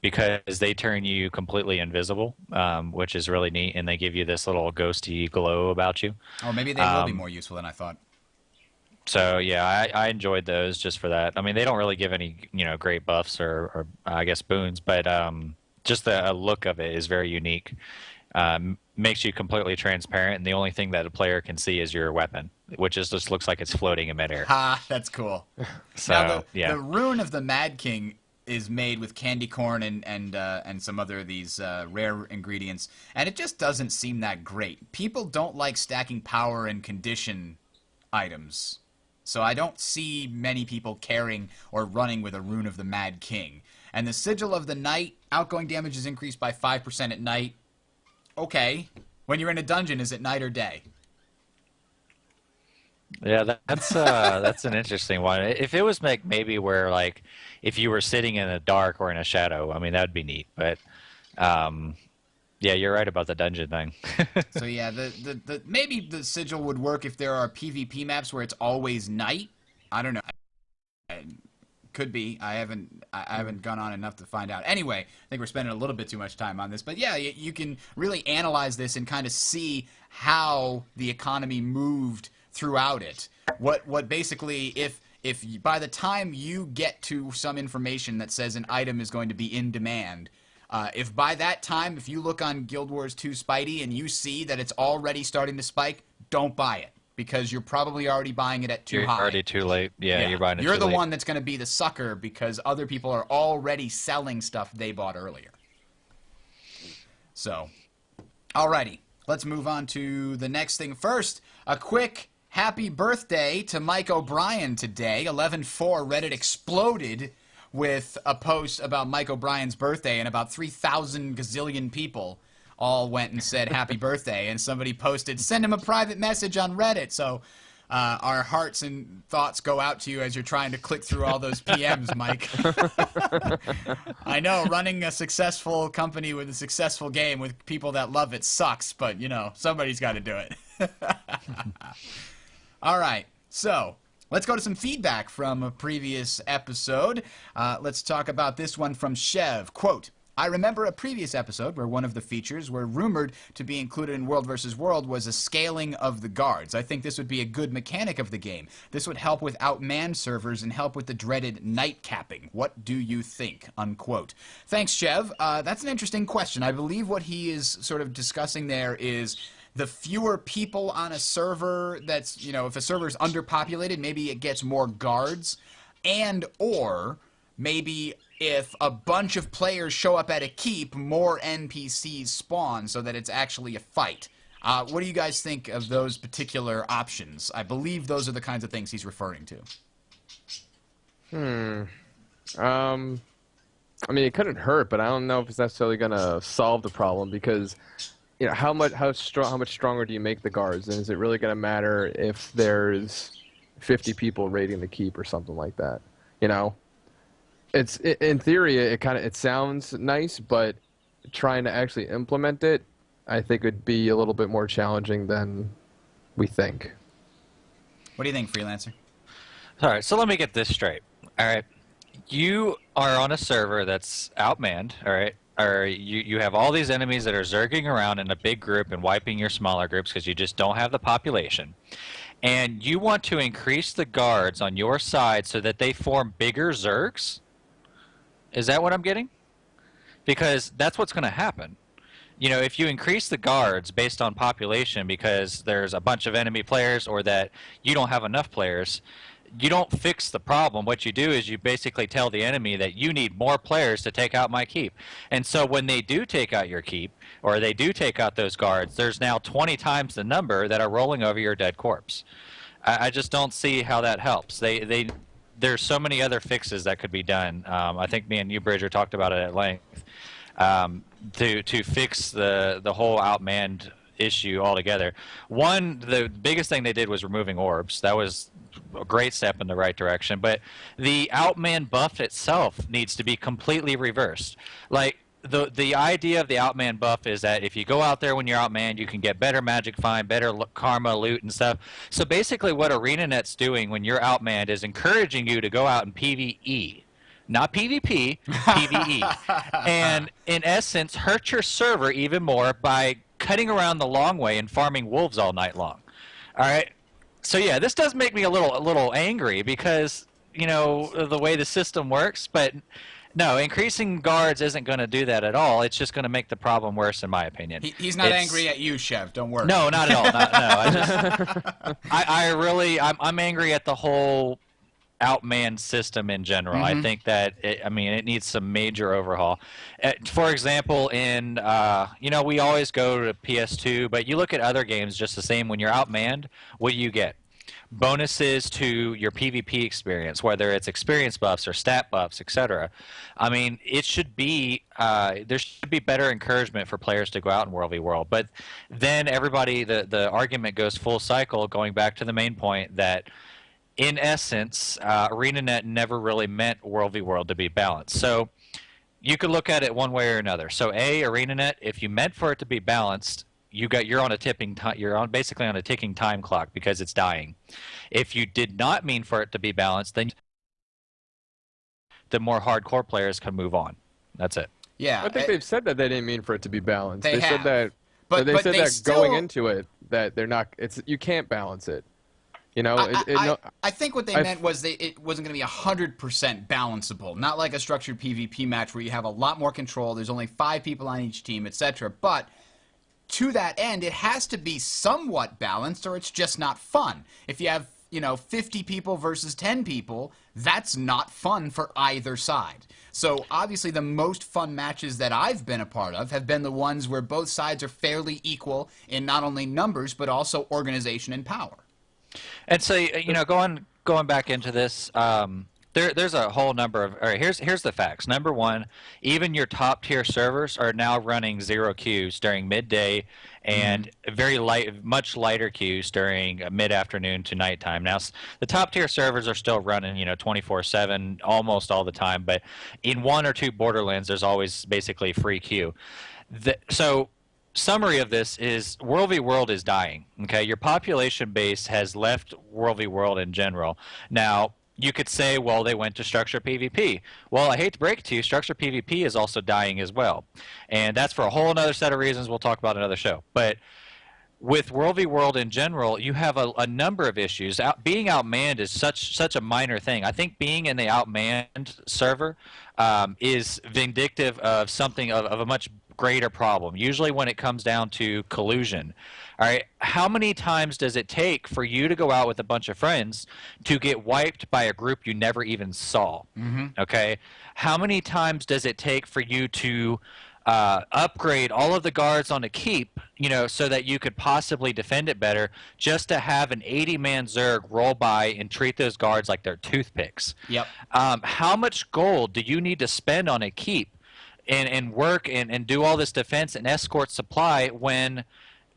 because they turn you completely invisible, which is really neat, and they give you this little ghosty glow about you. Or maybe they will be more useful than I thought. So yeah, I enjoyed those just for that. I mean, they don't really give any great buffs or I guess boons, but just the look of it is very unique. Makes you completely transparent, and the only thing that a player can see is your weapon, which just looks like it's floating in midair. Ha, that's cool. So now yeah, the rune of the Mad King is made with candy corn and some other of these rare ingredients, and it just doesn't seem that great. People don't like stacking power and condition items. So I don't see many people caring or running with a rune of the Mad King. And the Sigil of the Night, outgoing damage is increased by 5% at night. Okay. When you're in a dungeon, is it night or day? Yeah, that's an interesting one. If it was maybe where like if you were sitting in the dark or in a shadow, I mean that'd be neat. But um, yeah, you're right about the dungeon thing. So yeah, the maybe the sigil would work if there are PvP maps where it's always night. I don't know. Could be. I haven't gone on enough to find out. Anyway, I think we're spending a little bit too much time on this. But yeah, you can really analyze this and kind of see how the economy moved throughout it. What basically, if by the time you get to some information that says an item is going to be in demand, if by that time, if you look on Guild Wars 2 Spidey and you see that it's already starting to spike, don't buy it. Because you're probably already buying it at too high. You're already too late. Yeah, you're buying it too late. You're the one that's going to be the sucker because other people are already selling stuff they bought earlier. So, alrighty. Let's move on to the next thing. First, a quick happy birthday to Mike O'Brien today. 11/4 Reddit exploded with a post about Mike O'Brien's birthday, and about 3,000 gazillion people all went and said happy birthday, and somebody posted, send him a private message on Reddit. So our hearts and thoughts go out to you as you're trying to click through all those PMs, Mike. I know running a successful company with a successful game with people that love it sucks, but, you know, somebody's got to do it. All right, so let's go to some feedback from a previous episode. Let's talk about this one from Chev. Quote, I remember a previous episode where one of the features were rumored to be included in World vs. World was a scaling of the guards. I think this would be a good mechanic of the game. This would help with outmanned servers and help with the dreaded night capping. What do you think? Unquote. Thanks, Chev. That's an interesting question. I believe what he is sort of discussing there is the fewer people on a server that's, you know, if a server is underpopulated, maybe it gets more guards, and or maybe if a bunch of players show up at a keep, more NPCs spawn so that it's actually a fight. What do you guys think of those particular options? I believe those are the kinds of things he's referring to. I mean, it couldn't hurt, but I don't know if it's necessarily going to solve the problem because, you know, how much stronger do you make the guards? And is it really going to matter if there's 50 people raiding the keep or something like that? You know? In theory, it sounds nice, but trying to actually implement it, I think would be a little bit more challenging than we think. What do you think, Freelancer? All right, so let me get this straight. All right, you are on a server that's outmanned, all right? Or you have all these enemies that are zerging around in a big group and wiping your smaller groups because you just don't have the population. And you want to increase the guards on your side so that they form bigger zergs? Is that what I'm getting? Because that's what's going to happen. You know, if you increase the guards based on population because there's a bunch of enemy players or that you don't have enough players, you don't fix the problem. What you do is you basically tell the enemy that you need more players to take out my keep. And so when they do take out your keep or they do take out those guards, there's now 20 times the number that are rolling over your dead corpse. I just don't see how that helps. There's so many other fixes that could be done. I think me and you, Bridger, talked about it at length to fix the whole outmanned issue altogether. One, the biggest thing they did was removing orbs. That was a great step in the right direction. But the outmanned buff itself needs to be completely reversed. Like, the idea of the outman buff is that if you go out there when you're outmanned, you can get better magic find, better karma, loot, and stuff. So basically what ArenaNet's doing when you're outmanned is encouraging you to go out and PvE. Not PvP, PvE. And in essence, hurt your server even more by cutting around the long way and farming wolves all night long. All right? So yeah, this does make me a little angry because, you know, the way the system works, but no, increasing guards isn't going to do that at all. It's just going to make the problem worse, in my opinion. He's not angry at you, Chev. Don't worry. No, not at all. I'm angry at the whole outmanned system in general. Mm-hmm. I think that it needs some major overhaul. For example, in we always go to PS2, but you look at other games just the same. When you're outmanned, what do you get? bonuses to your PvP experience, whether it's experience buffs or stat buffs, etc. I mean, it should be there should be better encouragement for players to go out in World v World. But then everybody, the argument goes full cycle, going back to the main point that in essence, ArenaNet never really meant World v World to be balanced. So you could look at it one way or another. So ArenaNet, if you meant for it to be balanced, you're on a basically on a ticking time clock because it's dying. If you did not mean for it to be balanced, then the more hardcore players can move on. That's it. Yeah, I think they've said that they didn't mean for it to be balanced. They said that, but they said they that still, going into it that they're not. You can't balance it. You know, I think what they meant was it wasn't going to be 100% balanceable. Not like a structured PvP match where you have a lot more control. There's only 5 people on each team, etc. But to that end, it has to be somewhat balanced, or it's just not fun. If you have 50 people versus 10 people, that's not fun for either side. So obviously the most fun matches that I've been a part of have been the ones where both sides are fairly equal in not only numbers but also organization and power. And so going back into this, there's a whole number of. All right, here's the facts. Number one, even your top tier servers are now running 0 queues during midday and much lighter queues during mid afternoon to nighttime. Now the top tier servers are still running 24/7 almost all the time, but in 1 or 2 borderlands there's always basically free queue. So summary of this is World v World is dying. Okay, your population base has left World v World in general. Now you could say, well, they went to structured PvP. Well, I hate to break it to you, structured PvP is also dying as well. And that's for a whole other set of reasons we'll talk about in another show. But with World v World in general, you have a number of issues. Being outmanned is such a minor thing. I think being in the outmanned server is vindictive of something of a much greater problem. Usually when it comes down to collusion. All right, how many times does it take for you to go out with a bunch of friends to get wiped by a group you never even saw? Okay, how many times does it take for you to upgrade all of the guards on a keep, so that you could possibly defend it better, just to have an 80-man Zerg roll by and treat those guards like they're toothpicks? Yep. How much gold do you need to spend on a keep and work and do all this defense and escort supply when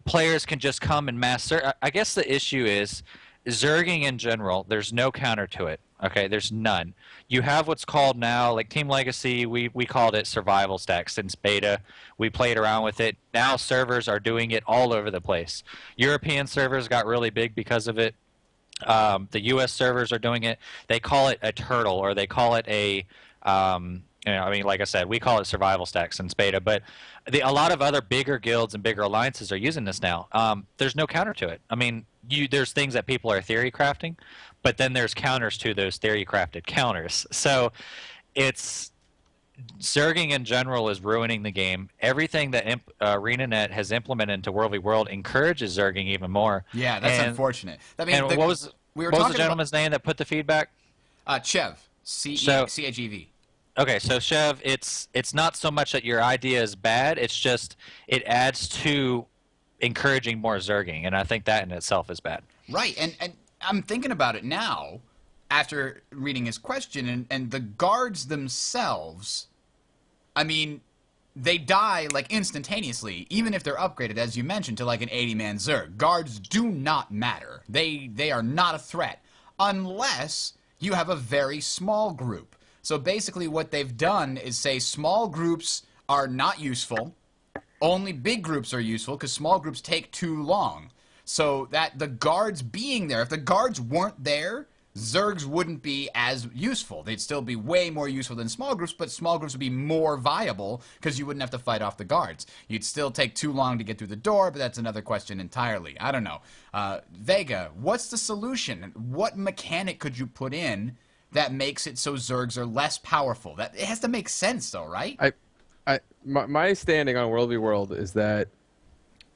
players can just come and mass Zerg? I guess the issue is Zerging in general, there's no counter to it. Okay, there's none. You have what's called now, like Team Legacy, we called it survival stacks since beta. We played around with it. Now servers are doing it all over the place. European servers got really big because of it. The US servers are doing it. They call it a turtle, or they call it a like I said, we call it survival stacks since beta, but a lot of other bigger guilds and bigger alliances are using this now. There's no counter to it. I mean, there's things that people are theory crafting, but then there's counters to those theory crafted counters. So it's Zerging in general is ruining the game. Everything that ArenaNet has implemented into World v World encourages Zerging even more. Yeah, that's unfortunate. I mean, what was the gentleman's name that put the feedback? Chev. C-A-G-V. Okay, so Chev, it's not so much that your idea is bad, it's just it adds to encouraging more Zerging, and I think that in itself is bad. Right, and I'm thinking about it now after reading his question, and the guards themselves, I mean, they die like instantaneously, even if they're upgraded, as you mentioned, to like an 80-man Zerg. Guards do not matter. They are not a threat unless you have a very small group. So basically what they've done is say small groups are not useful, only big groups are useful because small groups take too long. So that the guards being there, if the guards weren't there, Zergs wouldn't be as useful. They'd still be way more useful than small groups, but small groups would be more viable because you wouldn't have to fight off the guards. You'd still take too long to get through the door, but that's another question entirely. I don't know. Vega, what's the solution? What mechanic could you put in that makes it so Zergs are less powerful? It has to make sense, though, right? My standing on World v World is that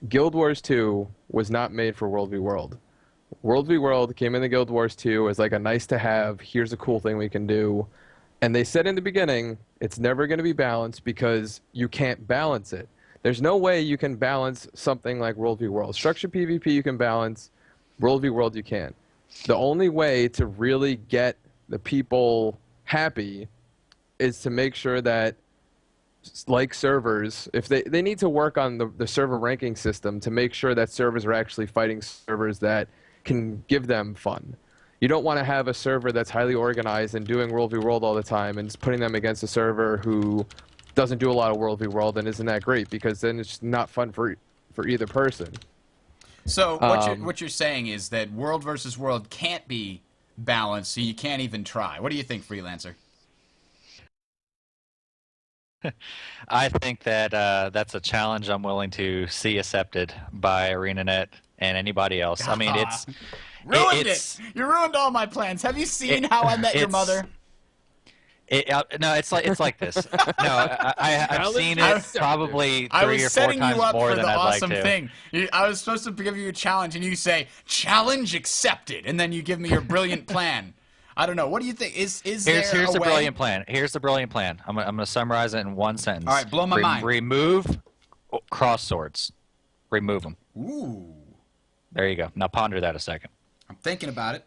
Guild Wars 2 was not made for World v World. World v World came into Guild Wars 2 as like a nice to have, here's a cool thing we can do. And they said in the beginning, it's never going to be balanced because you can't balance it. There's no way you can balance something like World v World. Structured PvP you can balance, World v World you can't. the only way to really get the people happy is to make sure that, like servers, if they need to work on the server ranking system to make sure that servers are actually fighting servers that can give them fun. You don't want to have a server that's highly organized and doing World v World all the time and just putting them against a server who doesn't do a lot of World v World and isn't that great, because then it's not fun for either person. So what you're saying is that World versus World can't be balanced, so you can't even try. What do you think, Freelancer? I think that that's a challenge I'm willing to see accepted by ArenaNet and anybody else. I mean, it's ruined it. You ruined all my plans. Have you seen How I Met Your Mother? No, it's like this. No, I've seen it probably 3 or 4 times more than I'd like to. I was setting you up for the awesome thing. I was supposed to give you a challenge, and you say, challenge accepted, and then you give me your brilliant plan. I don't know. What do you think? Here's the brilliant plan. Here's the brilliant plan. I'm going to summarize it in one sentence. All right, blow my mind. Remove cross swords. Remove them. Ooh. There you go. Now ponder that a second. I'm thinking about it.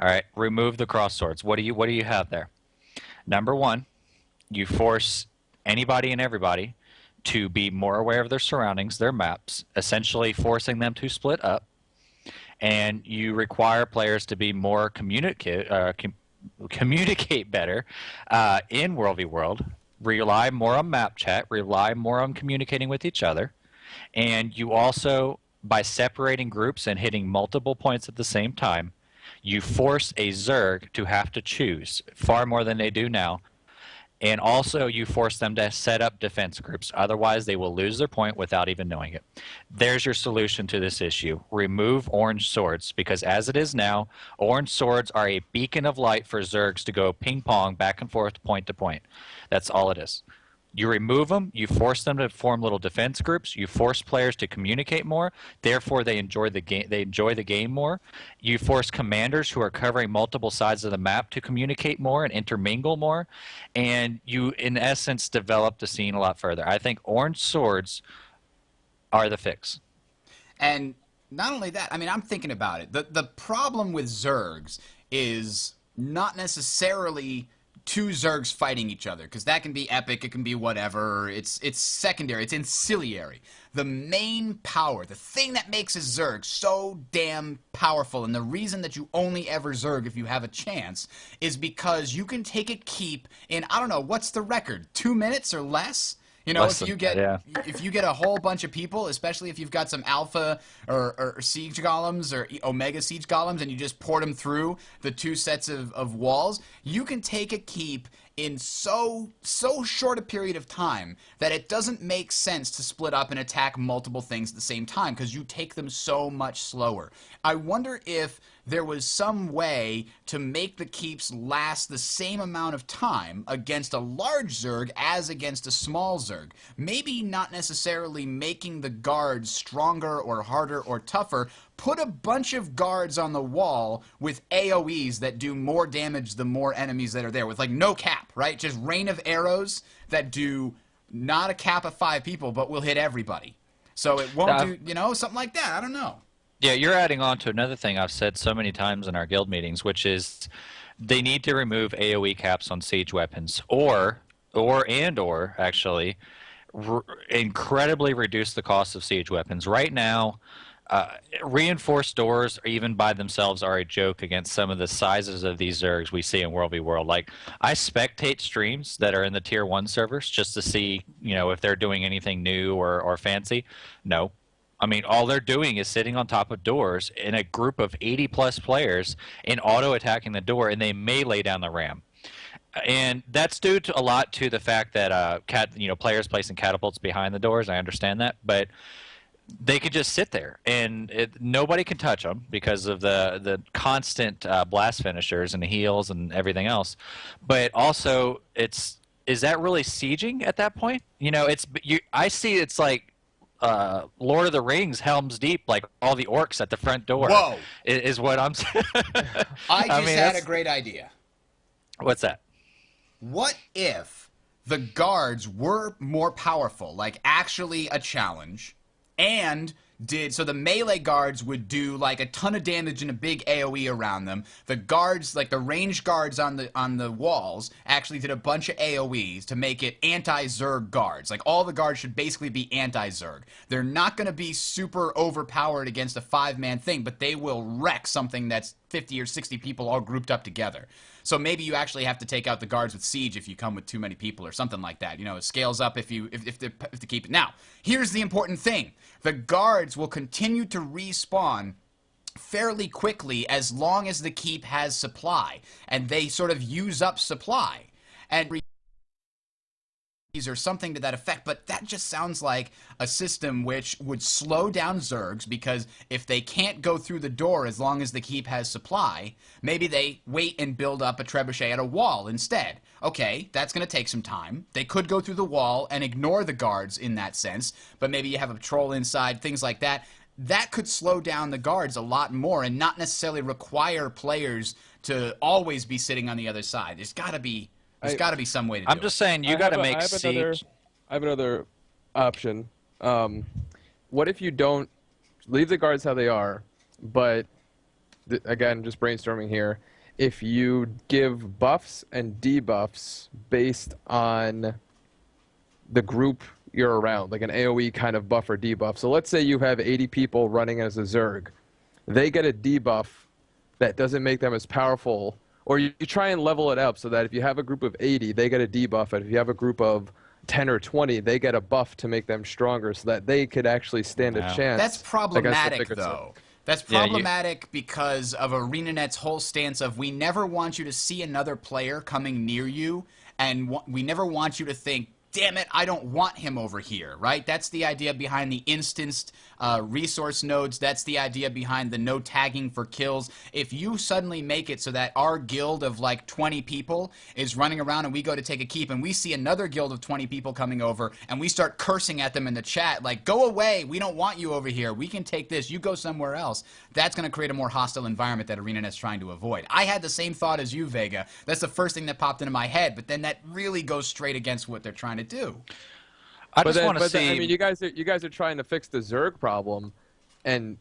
All right, remove the cross swords. What do you have there? Number one, you force anybody and everybody to be more aware of their surroundings, their maps, essentially forcing them to split up. And you require players to be more communicate better in World v World, rely more on map chat, rely more on communicating with each other, and you also, by separating groups and hitting multiple points at the same time, you force a Zerg to have to choose far more than they do now. And also you force them to set up defense groups. Otherwise, they will lose their point without even knowing it. There's your solution to this issue. Remove orange swords, because as it is now, orange swords are a beacon of light for Zergs to go ping-pong back and forth, point to point. That's all it is. You remove them, you force them to form little defense groups, you force players to communicate more, therefore they enjoy the game more. You force commanders who are covering multiple sides of the map to communicate more and intermingle more, and you in essence develop the scene a lot further. I think orange swords are the fix. And not only that, I mean, I'm thinking about it. The problem with Zergs is not necessarily two Zergs fighting each other, because that can be epic, it can be whatever, it's secondary, it's ancillary. The main power, the thing that makes a Zerg so damn powerful, and the reason that you only ever Zerg if you have a chance, is because you can take a keep in, I don't know, what's the record, 2 minutes or less? You know, if you get a whole bunch of people, especially if you've got some alpha or siege golems or omega siege golems, and you just port them through the 2 sets of walls, you can take a keep in so short a period of time that it doesn't make sense to split up and attack multiple things at the same time, because you take them so much slower. I wonder if there was some way to make the keeps last the same amount of time against a large Zerg as against a small Zerg. Maybe not necessarily making the guards stronger or harder or tougher. Put a bunch of guards on the wall with AoEs that do more damage the more enemies that are there, with like no cap, right? Just rain of arrows that do not a cap of 5 people, but will hit everybody. So it won't do, you know, something like that. I don't know. Yeah, you're adding on to another thing I've said so many times in our guild meetings, which is they need to remove AoE caps on siege weapons, or actually incredibly reduce the cost of siege weapons. Right now, reinforced doors, even by themselves, are a joke against some of the sizes of these Zergs we see in World v World. Like, I spectate streams that are in the Tier 1 servers just to see, you know, if they're doing anything new or fancy. No. I mean, all they're doing is sitting on top of doors in a group of 80-plus players and auto-attacking the door, and they may lay down the ram. And that's due to a lot to the fact that players placing catapults behind the doors. I understand that, but they could just sit there, and nobody can touch them because of the constant blast finishers and the heals and everything else. But also, is that really sieging at that point? You know, I see it's like Lord of the Rings, Helm's Deep, like all the orcs at the front door. Whoa. Is what I'm saying. I had a great idea. What's that? What if the guards were more powerful, like actually a challenge, and so the melee guards would do like a ton of damage and a big AoE around them. The guards, like the range guards on the walls, actually did a bunch of AoEs to make it anti-Zerg guards. Like all the guards should basically be anti-Zerg. They're not going to be super overpowered against a 5-man thing, but they will wreck something that's 50 or 60 people all grouped up together. So maybe you actually have to take out the guards with siege if you come with too many people or something like that. You know, it scales up if they keep it. Now, here's the important thing. The guards will continue to respawn fairly quickly as long as the keep has supply, and they sort of use up supply. And or something to that effect, but that just sounds like a system which would slow down Zergs, because if they can't go through the door as long as the keep has supply, maybe they wait and build up a trebuchet at a wall instead. Okay, that's going to take some time. They could go through the wall and ignore the guards in that sense, but maybe you have a patrol inside, things like that. That could slow down the guards a lot more and not necessarily require players to always be sitting on the other side. There's got to be some way to do it. I'm just saying, you got to make siege. I have another option. What if you don't leave the guards how they are, but again, just brainstorming here, if you give buffs and debuffs based on the group you're around, like an AoE kind of buff or debuff. So let's say you have 80 people running as a Zerg. They get a debuff that doesn't make them as powerful. Or you try and level it up so that if you have a group of 80, they get a debuff, and if you have a group of 10 or 20, they get a buff to make them stronger so that they could actually stand a chance. That's problematic, though. That's problematic because of ArenaNet's whole stance of, we never want you to see another player coming near you, and we never want you to think, damn it, I don't want him over here, right? That's the idea behind the instanced resource nodes. That's the idea behind the no tagging for kills. If you suddenly make it so that our guild of like 20 people is running around and we go to take a keep and we see another guild of 20 people coming over and we start cursing at them in the chat like, go away, we don't want you over here, we can take this, you go somewhere else, that's going to create a more hostile environment that ArenaNet's trying to avoid. I had the same thought as you, Vega. That's the first thing that popped into my head, but then that really goes straight against what they're trying to do. I just want to see. I mean, you guys are trying to fix the Zerg problem, and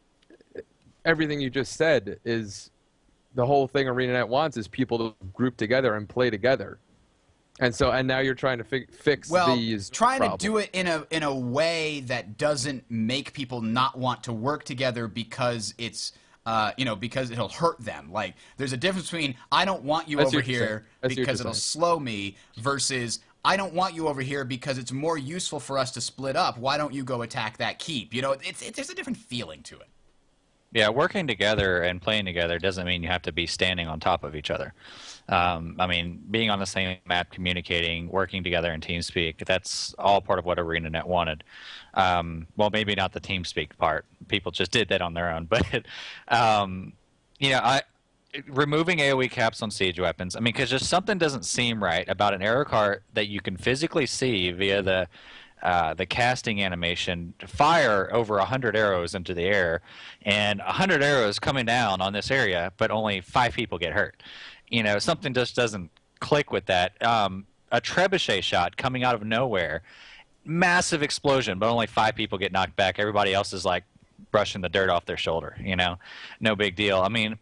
everything you just said is the whole thing ArenaNet wants is people to group together and play together, and now you're trying to fix these. Trying problems. to do it in a way that doesn't make people not want to work together because it's. Because it'll hurt them. Like, there's a difference between I don't want you over here because it'll slow me versus I don't want you over here because it's more useful for us to split up. Why don't you go attack that keep? You know, there's a different feeling to it. Yeah, working together and playing together doesn't mean you have to be standing on top of each other. I mean, being on the same map, communicating, working together in TeamSpeak, that's all part of what ArenaNet wanted. Well, maybe not the TeamSpeak part. People just did that on their own. But, removing AoE caps on siege weapons, I mean, because just something doesn't seem right about an arrow cart that you can physically see via the casting animation to fire over 100 arrows into the air, and 100 arrows coming down on this area, but only 5 people get hurt. You know, something just doesn't click with that. A trebuchet shot coming out of nowhere, massive explosion, but only 5 people get knocked back. Everybody else is like brushing the dirt off their shoulder. You know, no big deal. I mean,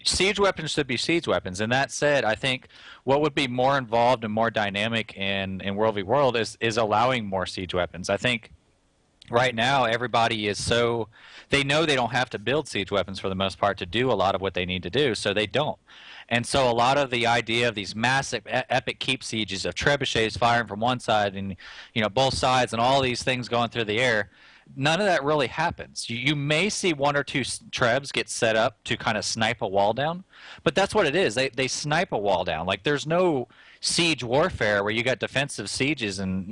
siege weapons should be siege weapons. And that said, I think what would be more involved and more dynamic in World v. World is allowing more siege weapons. I think right now everybody is they know they don't have to build siege weapons for the most part to do a lot of what they need to do, so they don't. And so a lot of the idea of these massive epic keep sieges of trebuchets firing from one side and both sides and all these things going through the air, none of that really happens. You may see 1 or 2 trebs get set up to kind of snipe a wall down, but that's what it is. They snipe a wall down. Like, there's no siege warfare where you got defensive sieges and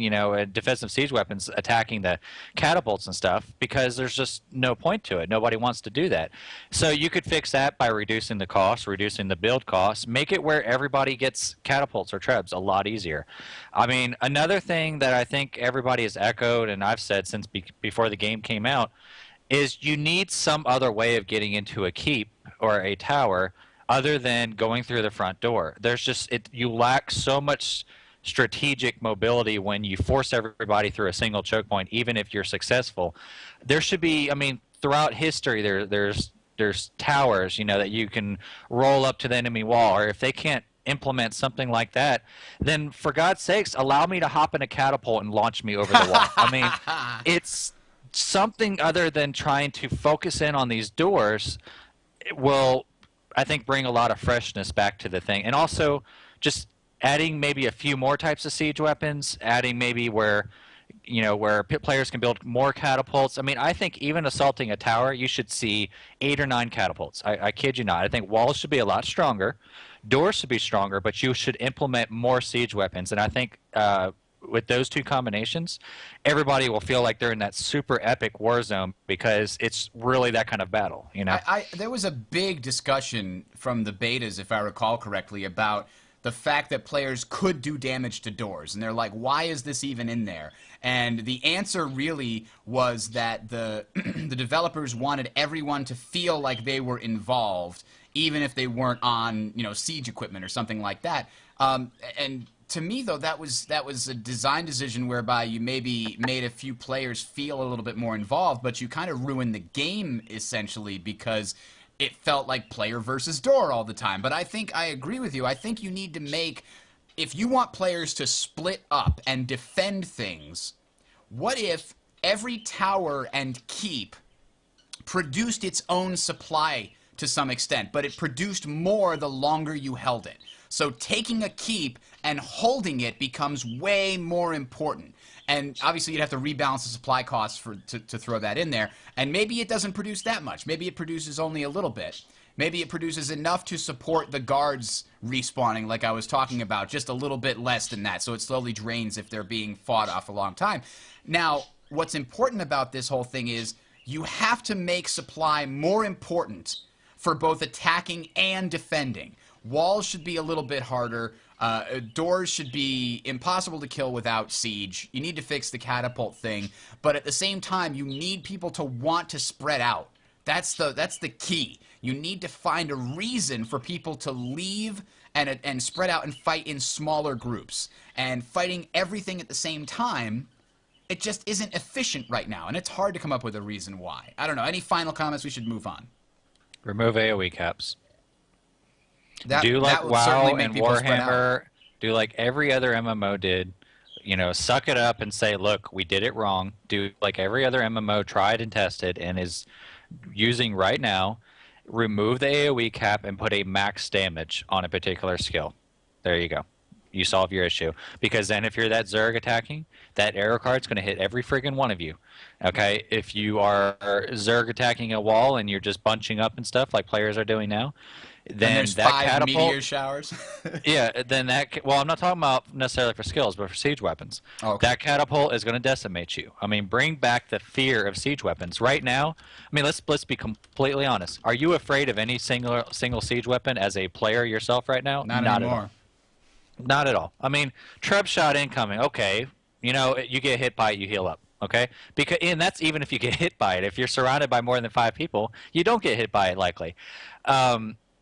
defensive siege weapons attacking the catapults and stuff, because there's just no point to it. Nobody wants to do that. So you could fix that by reducing the cost, reducing the build costs, make it where everybody gets catapults or trebs a lot easier. I mean, another thing that I think everybody has echoed, and I've said since before the game came out, is you need some other way of getting into a keep or a tower other than going through the front door. There's just you lack so much strategic mobility when you force everybody through a single choke point, even if you're successful. There should be, I mean, throughout history, there's towers, that you can roll up to the enemy wall, or if they can't implement something like that, then for God's sakes, allow me to hop in a catapult and launch me over the wall. I mean, it's something other than trying to focus in on these doors. It will, I think, bring a lot of freshness back to the thing, and also just adding maybe a few more types of siege weapons, adding maybe where pit players can build more catapults. I mean, I think even assaulting a tower, you should see 8 or 9 catapults. I kid you not. I think walls should be a lot stronger, doors should be stronger, but you should implement more siege weapons. And I think with those two combinations, everybody will feel like they're in that super epic war zone, because it's really that kind of battle. There was a big discussion from the betas, if I recall correctly, about the fact that players could do damage to doors. And they're like, why is this even in there? And the answer really was that the the developers wanted everyone to feel like they were involved, even if they weren't on, siege equipment or something like that. And to me, though, that was a design decision whereby you maybe made a few players feel a little bit more involved, but you kind of ruined the game, essentially, because it felt like player versus door all the time. But I agree with you. I think you need to make, if you want players to split up and defend things, what if every tower and keep produced its own supply to some extent, but it produced more the longer you held it? So taking a keep and holding it becomes way more important. And obviously you'd have to rebalance the supply costs to throw that in there. And maybe it doesn't produce that much. Maybe it produces only a little bit. Maybe it produces enough to support the guards respawning, like I was talking about, just a little bit less than that. So it slowly drains if they're being fought off a long time. Now, what's important about this whole thing is you have to make supply more important for both attacking and defending. Walls should be a little bit harder. Doors should be impossible to kill without siege. You need to fix the catapult thing, but at the same time, you need people to want to spread out. That's the key. You need to find a reason for people to leave and spread out and fight in smaller groups. And fighting everything at the same time, it just isn't efficient right now, and it's hard to come up with a reason why. I don't know. Any final comments? We should move on. Remove AoE caps. That do like would WoW and Warhammer. Do like every other MMO did. Suck it up and say, look, we did it wrong. Do like every other MMO tried and tested and is using right now. Remove the AoE cap and put a max damage on a particular skill. There you go. You solve your issue. Because then if you're that Zerg attacking, that arrow card's going to hit every friggin' one of you. Okay? If you are Zerg attacking a wall and you're just bunching up and stuff like players are doing now, then there's that 5 catapult, meteor showers. yeah, then well, I'm not talking about necessarily for skills, but for siege weapons. Oh, okay. That catapult is going to decimate you. I mean, bring back the fear of siege weapons. Right now, I mean, let's be completely honest. Are you afraid of any single siege weapon as a player yourself right now? Not anymore. At all. Not at all. I mean, treb shot incoming. Okay, you get hit by it, you heal up. Okay, and that's even if you get hit by it. If you're surrounded by more than 5 people, you don't get hit by it likely.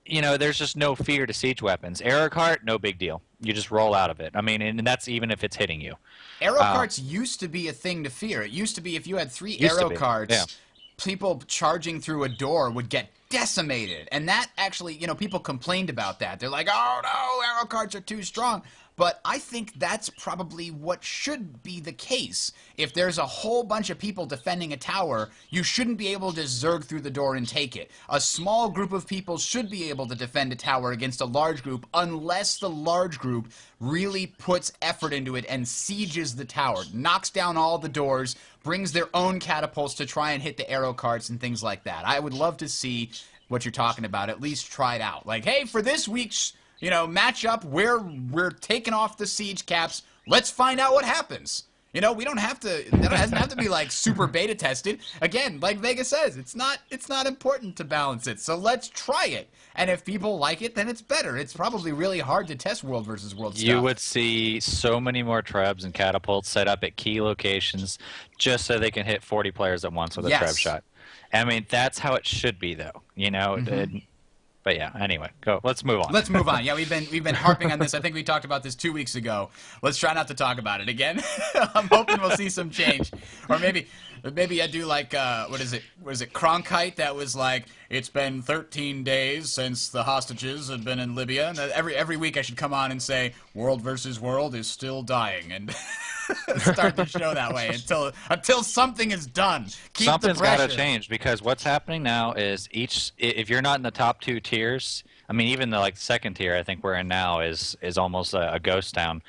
There's just no fear to siege weapons. Arrow cart, no big deal. You just roll out of it. I mean, and that's even if it's hitting you. Arrow carts used to be a thing to fear. It used to be if you had 3 arrow carts, people charging through a door would get decimated. And that actually, people complained about that. They're like, oh no, arrow carts are too strong. But I think that's probably what should be the case. If there's a whole bunch of people defending a tower, you shouldn't be able to zerg through the door and take it. A small group of people should be able to defend a tower against a large group unless the large group really puts effort into it and sieges the tower, knocks down all the doors, brings their own catapults to try and hit the arrow carts and things like that. I would love to see what you're talking about, at least try it out. Like, hey, for this week's matchup, we're taking off the siege caps. Let's find out what happens. We don't have to. That doesn't have to be like super beta tested. Again, like Vega says, it's not important to balance it. So let's try it. And if people like it, then it's better. It's probably really hard to test world versus world stuff. You would see so many more trebs and catapults set up at key locations just so they can hit 40 players at once with a treb shot. I mean, that's how it should be, though. But yeah, anyway, go. Let's move on. Let's move on. Yeah, we've been harping on this. I think we talked about this 2 weeks ago. Let's try not to talk about it again. I'm hoping we'll see some change, or maybe I do like what is it? Was it Cronkite that was like, it's been 13 days since the hostages have been in Libya, and every week I should come on and say World versus World is still dying, and start the show that way until something is done. Keep Something's got to change, because what's happening now is if you're not in the top 2 tiers, I mean, even the second tier I think we're in now is almost a ghost town.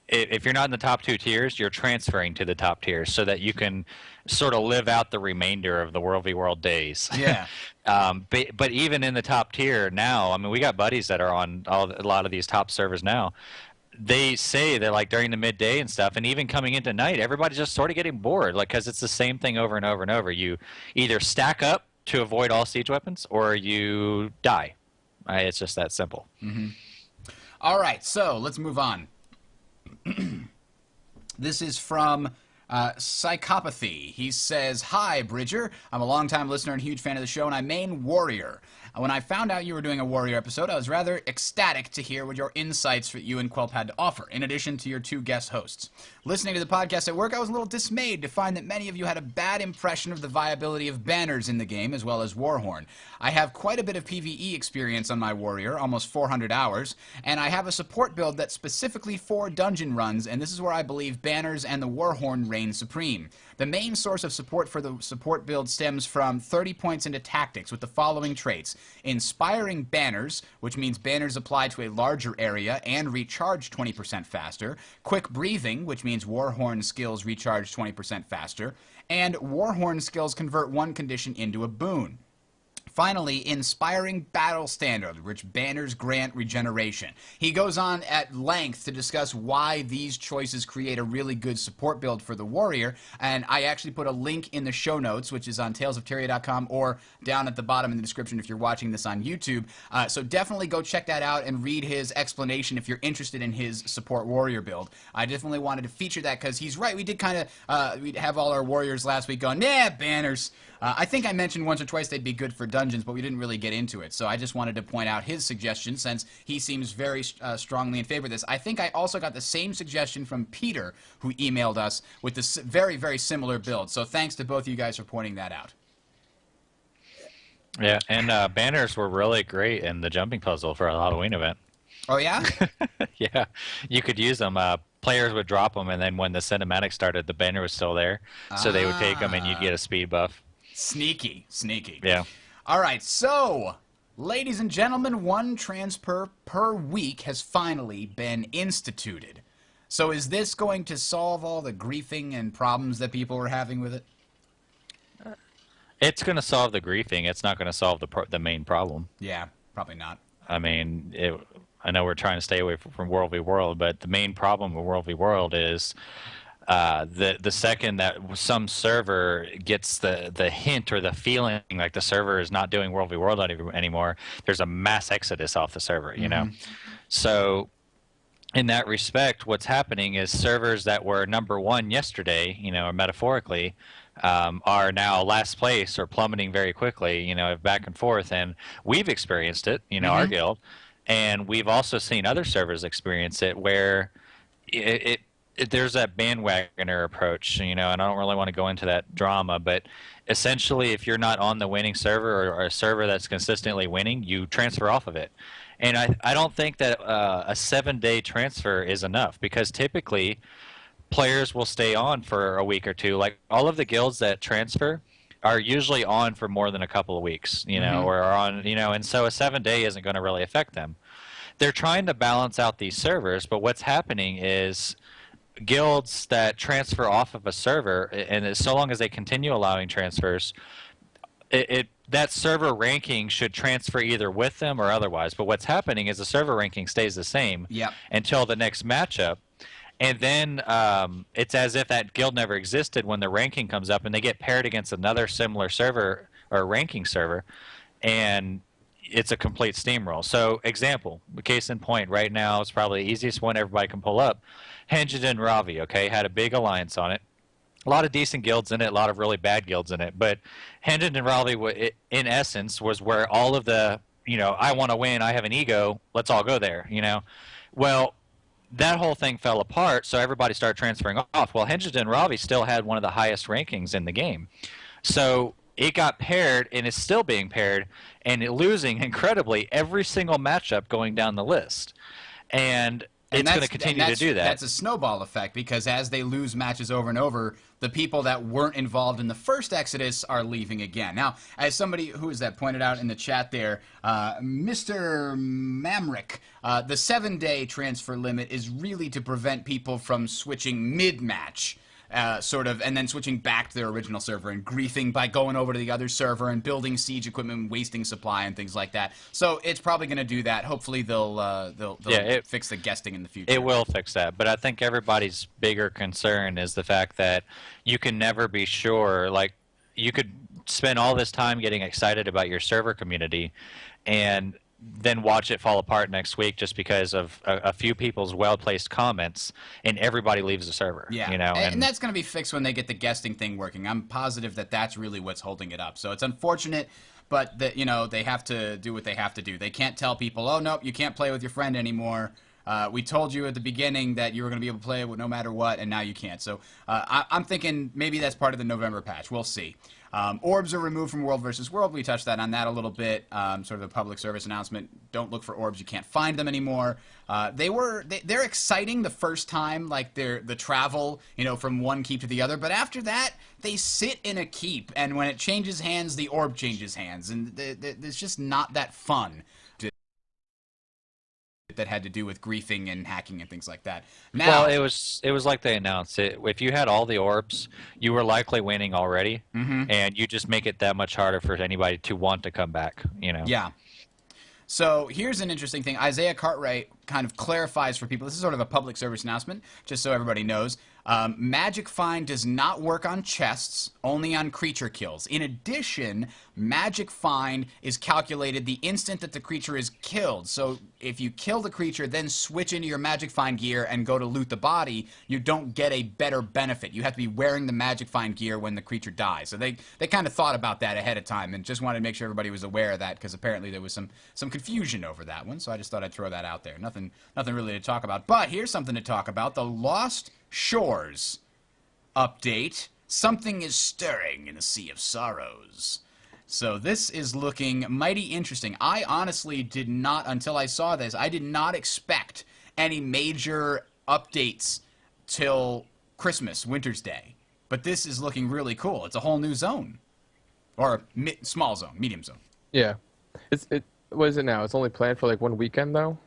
If you're not in the top 2 tiers, you're transferring to the top tiers so that you can sort of live out the remainder of the World v World days. Yeah. But even in the top tier now, I mean, we got buddies that are on a lot of these top servers now. They say that like during the midday and stuff, and even coming into night, everybody's just sort of getting bored, like, because it's the same thing over and over and over. You either stack up to avoid all siege weapons, or you die. It's just that simple. Mm-hmm. All right, so let's move on. This is from Psychopathy. He says, "Hi, Bridger. I'm a longtime listener and huge fan of the show, and I main Warrior. When I found out you were doing a Warrior episode, I was rather ecstatic to hear what your insights for you and Quelp had to offer, in addition to your 2 guest hosts. Listening to the podcast at work, I was a little dismayed to find that many of you had a bad impression of the viability of banners in the game, as well as Warhorn. I have quite a bit of PvE experience on my Warrior, almost 400 hours, and I have a support build that's specifically for dungeon runs, and this is where I believe banners and the Warhorn reign supreme. The main source of support for the support build stems from 30 points into tactics with the following traits: inspiring banners, which means banners apply to a larger area and recharge 20% faster; quick breathing, which means Warhorn skills recharge 20% faster; and Warhorn skills convert one condition into a boon. Finally, inspiring battle standard, which banners grant regeneration. He goes on at length to discuss why these choices create a really good support build for the Warrior, and I actually put a link in the show notes, which is on talesoftyria.com, or down at the bottom in the description if you're watching this on YouTube. So definitely go check that out and read his explanation if you're interested in his support Warrior build. I definitely wanted to feature that because he's right. We did kind of we'd have all our Warriors last week going, yeah, banners. I think I mentioned once or twice they'd be good for dungeons, but we didn't really get into it. So I just wanted to point out his suggestion, since he seems very strongly in favor of this. I think I also got the same suggestion from Peter, who emailed us with this very, very similar build. So thanks to both of you guys for pointing that out. Yeah, and banners were really great in the jumping puzzle for a Halloween event. Oh, yeah? Yeah, you could use them. Players would drop them, and then when the cinematic started, the banner was still there. So they would take them, and you'd get a speed buff. Sneaky, sneaky. Yeah. All right, so, ladies and gentlemen, 1 transfer per week has finally been instituted. So is this going to solve all the griefing and problems that people were having with it? It's going to solve the griefing. It's not going to solve the main problem. Yeah, probably not. I mean, I know we're trying to stay away from World v World, but the main problem with World v World is the second that some server gets the hint or the feeling like the server is not doing World v World anymore, there's a mass exodus off the server, you know? So in that respect, what's happening is servers that were number 1 yesterday, you know, or metaphorically, are now last place or plummeting very quickly, you know, back and forth. And we've experienced it, you know, our guild. And we've also seen other servers experience it where there's that bandwagoner approach, you know, and I don't really want to go into that drama, but essentially if you're not on the winning server or a server that's consistently winning, you transfer off of it. And I don't think that a 7-day transfer is enough, because typically players will stay on for a week or 2. Like all of the guilds that transfer are usually on for more than a couple of weeks, you know, or are on, you know, and so a 7-day isn't going to really affect them. They're trying to balance out these servers, but what's happening is guilds that transfer off of a server, and so long as they continue allowing transfers, that server ranking should transfer either with them or otherwise. But what's happening is the server ranking stays the same until the next matchup. And then it's as if that guild never existed when the ranking comes up, and they get paired against another similar server or ranking server, and it's a complete steamroll. So, example, case in point, right now it's probably the easiest one everybody can pull up. Henged and Ravi, okay, had a big alliance on it. a lot of decent guilds in it, a lot of really bad guilds in it. But Hendon and Raleigh, in essence, was where all of the, I want to win, I have an ego, let's all go there, Well, that whole thing fell apart, so everybody started transferring off. Well, Hendon and Raleigh still had one of the highest rankings in the game. So it got paired, and is still being paired, and losing incredibly every single matchup going down the list. And it's going to continue to do that. That's a snowball effect, because as they lose matches over and over, the people that weren't involved in the first Exodus are leaving again. Now, as somebody who is that pointed out in the chat there, Mr. Mamrick, the 7-day transfer limit is really to prevent people from switching mid-match. And then switching back to their original server and griefing by going over to the other server and building siege equipment and wasting supply and things like that. So it's probably going to do that. Hopefully they'll fix the guesting in the future. It will fix that, but I think everybody's bigger concern is the fact that you can never be sure. Like, you could spend all this time getting excited about your server community and then watch it fall apart next week just because of a few people's well-placed comments, and everybody leaves the server. Yeah, and that's going to be fixed when they get the guesting thing working. I'm positive that that's really what's holding it up. So it's unfortunate, but that they have to do what they have to do. They can't tell people, oh, nope, you can't play with your friend anymore. We told you at the beginning that you were going to be able to play no matter what, and now you can't. So I'm thinking maybe that's part of the November patch. We'll see. Orbs are removed from World versus World. We touched on that a little bit. Sort of a public service announcement. Don't look for orbs. You can't find them anymore. They're exciting the first time, like the travel, from one keep to the other. But after that, they sit in a keep, and when it changes hands, the orb changes hands, and it's just not that fun. That had to do with griefing and hacking and things like that. Now, well, it was like they announced it. If you had all the orbs, you were likely winning already, and you just make it that much harder for anybody to want to come back. Yeah. So here's an interesting thing. Isaiah Cartwright kind of clarifies for people. This is sort of a public service announcement, just so everybody knows. Magic Find does not work on chests, only on creature kills. In addition, Magic Find is calculated the instant that the creature is killed. So if you kill the creature, then switch into your Magic Find gear and go to loot the body, you don't get a better benefit. You have to be wearing the Magic Find gear when the creature dies. So they kind of thought about that ahead of time and just wanted to make sure everybody was aware of that, because apparently there was some confusion over that one. So I just thought I'd throw that out there. Nothing really to talk about. But here's something to talk about. The Lost Shores update. Something is stirring in the Sea of Sorrows. So this is looking mighty interesting. I honestly did not, until I saw this, I did not expect any major updates till Christmas, Winter's Day. But this is looking really cool. It's a whole new zone. Or small zone, medium zone. Yeah. What is it now? It's only planned for like one weekend, though?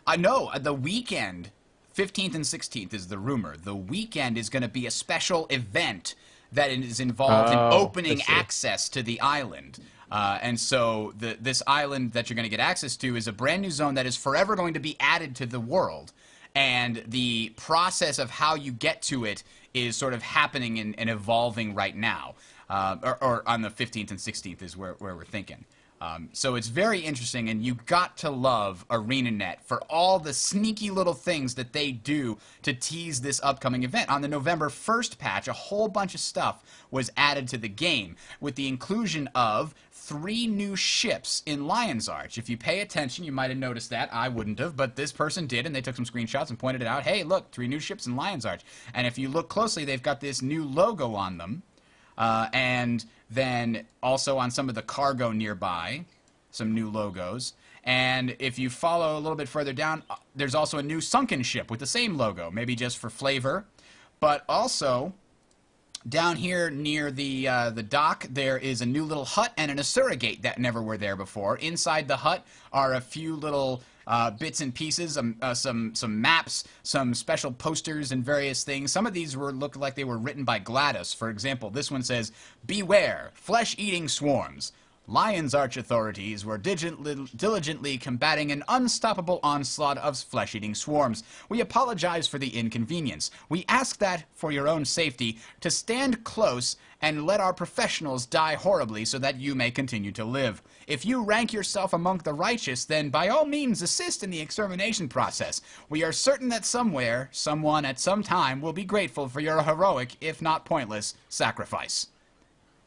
I know. The weekend, 15th and 16th is the rumor. The weekend is going to be a special event that is involved in opening access to the island. And so this island that you're going to get access to is a brand new zone that is forever going to be added to the world. And the process of how you get to it is sort of happening and evolving right now. Or on the 15th and 16th is where we're thinking. So it's very interesting, and you got to love ArenaNet for all the sneaky little things that they do to tease this upcoming event. On the November 1st patch, a whole bunch of stuff was added to the game with the inclusion of 3 new ships in Lion's Arch. If you pay attention, you might have noticed that. I wouldn't have, but this person did, and they took some screenshots and pointed it out. Hey, look, 3 new ships in Lion's Arch. And if you look closely, they've got this new logo on them. And then also on some of the cargo nearby, some new logos. And if you follow a little bit further down, there's also a new sunken ship with the same logo, maybe just for flavor. But also, down here near the dock, there is a new little hut and an Asura gate that never were there before. Inside the hut are a few little bits and pieces, some maps, some special posters and various things. Some of these looked like they were written by GLaDOS. For example, this one says, "Beware, flesh-eating swarms. Lion's Arch authorities were diligently combating an unstoppable onslaught of flesh-eating swarms. We apologize for the inconvenience. We ask that, for your own safety, to stand close and let our professionals die horribly so that you may continue to live. If you rank yourself among the righteous, then by all means assist in the extermination process. We are certain that somewhere, someone at some time will be grateful for your heroic, if not pointless, sacrifice.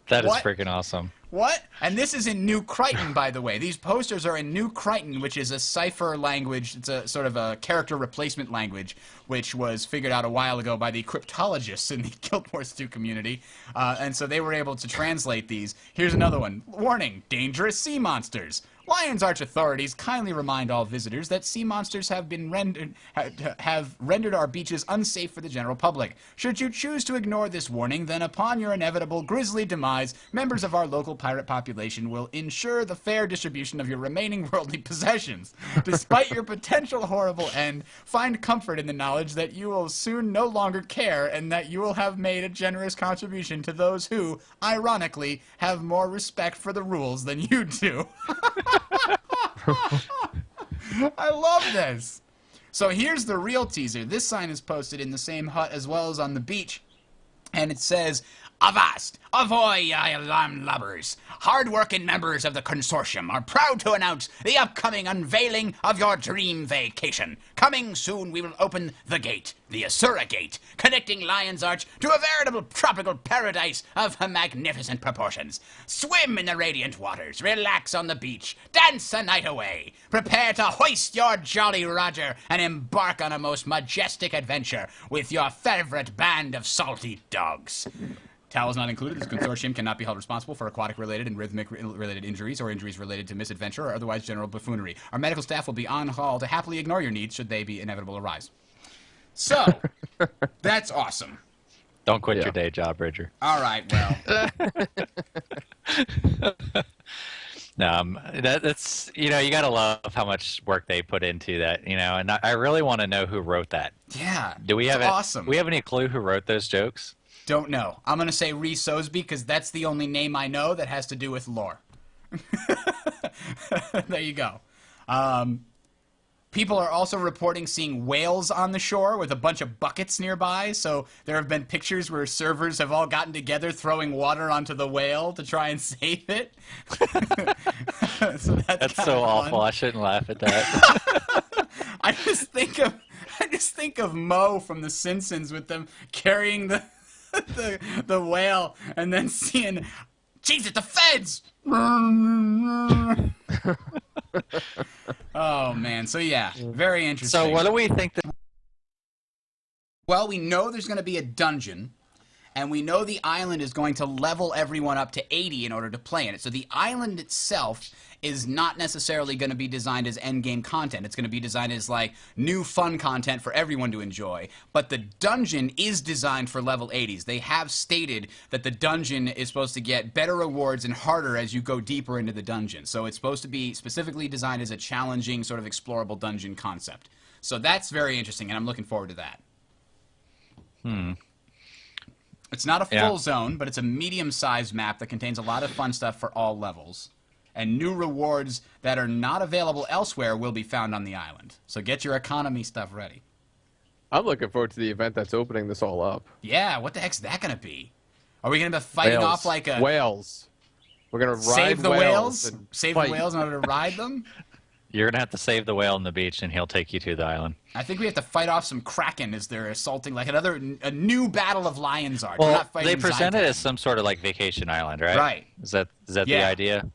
That is freaking awesome. What? And this is in New Crichton, by the way. These posters are in New Crichton, which is a cipher language. It's a sort of a character replacement language, which was figured out a while ago by the cryptologists in the Guild Wars 2 community. And so they were able to translate these. Here's another one. Warning, dangerous sea monsters. Lion's Arch authorities kindly remind all visitors that sea monsters have rendered our beaches unsafe for the general public. Should you choose to ignore this warning, then upon your inevitable grisly demise, members of our local pirate population will ensure the fair distribution of your remaining worldly possessions. Despite your potential horrible end, find comfort in the knowledge that you will soon no longer care and that you will have made a generous contribution to those who, ironically, have more respect for the rules than you do. I love this. So here's the real teaser. This sign is posted in the same hut as well as on the beach, and it says, "Avast! Ahoy, ye landlubbers! Hard-working members of the consortium are proud to announce the upcoming unveiling of your dream vacation. Coming soon, we will open the gate, the Asura Gate, connecting Lion's Arch to a veritable tropical paradise of magnificent proportions. Swim in the radiant waters, relax on the beach, dance a night away. Prepare to hoist your Jolly Roger and embark on a most majestic adventure with your favorite band of salty dogs." Towels not included. This consortium cannot be held responsible for aquatic-related and rhythmic-related injuries or injuries related to misadventure or otherwise general buffoonery. Our medical staff will be on call to happily ignore your needs should they be inevitable arise. So, that's awesome. Don't quit your day job, Bridger. All right, well. No, that's, you gotta love how much work they put into that, and I really want to know who wrote that. Yeah, Do we have awesome. Do we have any clue who wrote those jokes? Don't know. I'm going to say Rhys Sosby because that's the only name I know that has to do with lore. There you go. People are also reporting seeing whales on the shore with a bunch of buckets nearby. So there have been pictures where servers have all gotten together throwing water onto the whale to try and save it. So that's so awful. I shouldn't laugh at that. I just think of Moe from The Simpsons with them carrying the whale and then seeing, Jesus, the feds! Oh, man. So, yeah, very interesting. So what do we think that... Well, we know there's going to be a dungeon, and we know the island is going to level everyone up to 80 in order to play in it. So the island itself is not necessarily going to be designed as endgame content. It's going to be designed as, like, new fun content for everyone to enjoy. But the dungeon is designed for level 80s. They have stated that the dungeon is supposed to get better rewards and harder as you go deeper into the dungeon. So it's supposed to be specifically designed as a challenging, sort of explorable dungeon concept. So that's very interesting, and I'm looking forward to that. It's not a full zone, but it's a medium-sized map that contains a lot of fun stuff for all levels. And new rewards that are not available elsewhere will be found on the island. So get your economy stuff ready. I'm looking forward to the event that's opening this all up. Yeah, what the heck's that going to be? Are we going to be fighting off like a... Whales. We're going to ride Save the whales? Save fight. the whales in order to ride them? You're going to have to save the whale on the beach, and he'll take you to the island. I think we have to fight off some kraken as they're assaulting, like a new battle of Lion's Arch. Well, they present it as some sort of like vacation island, right? Right. Is that the idea?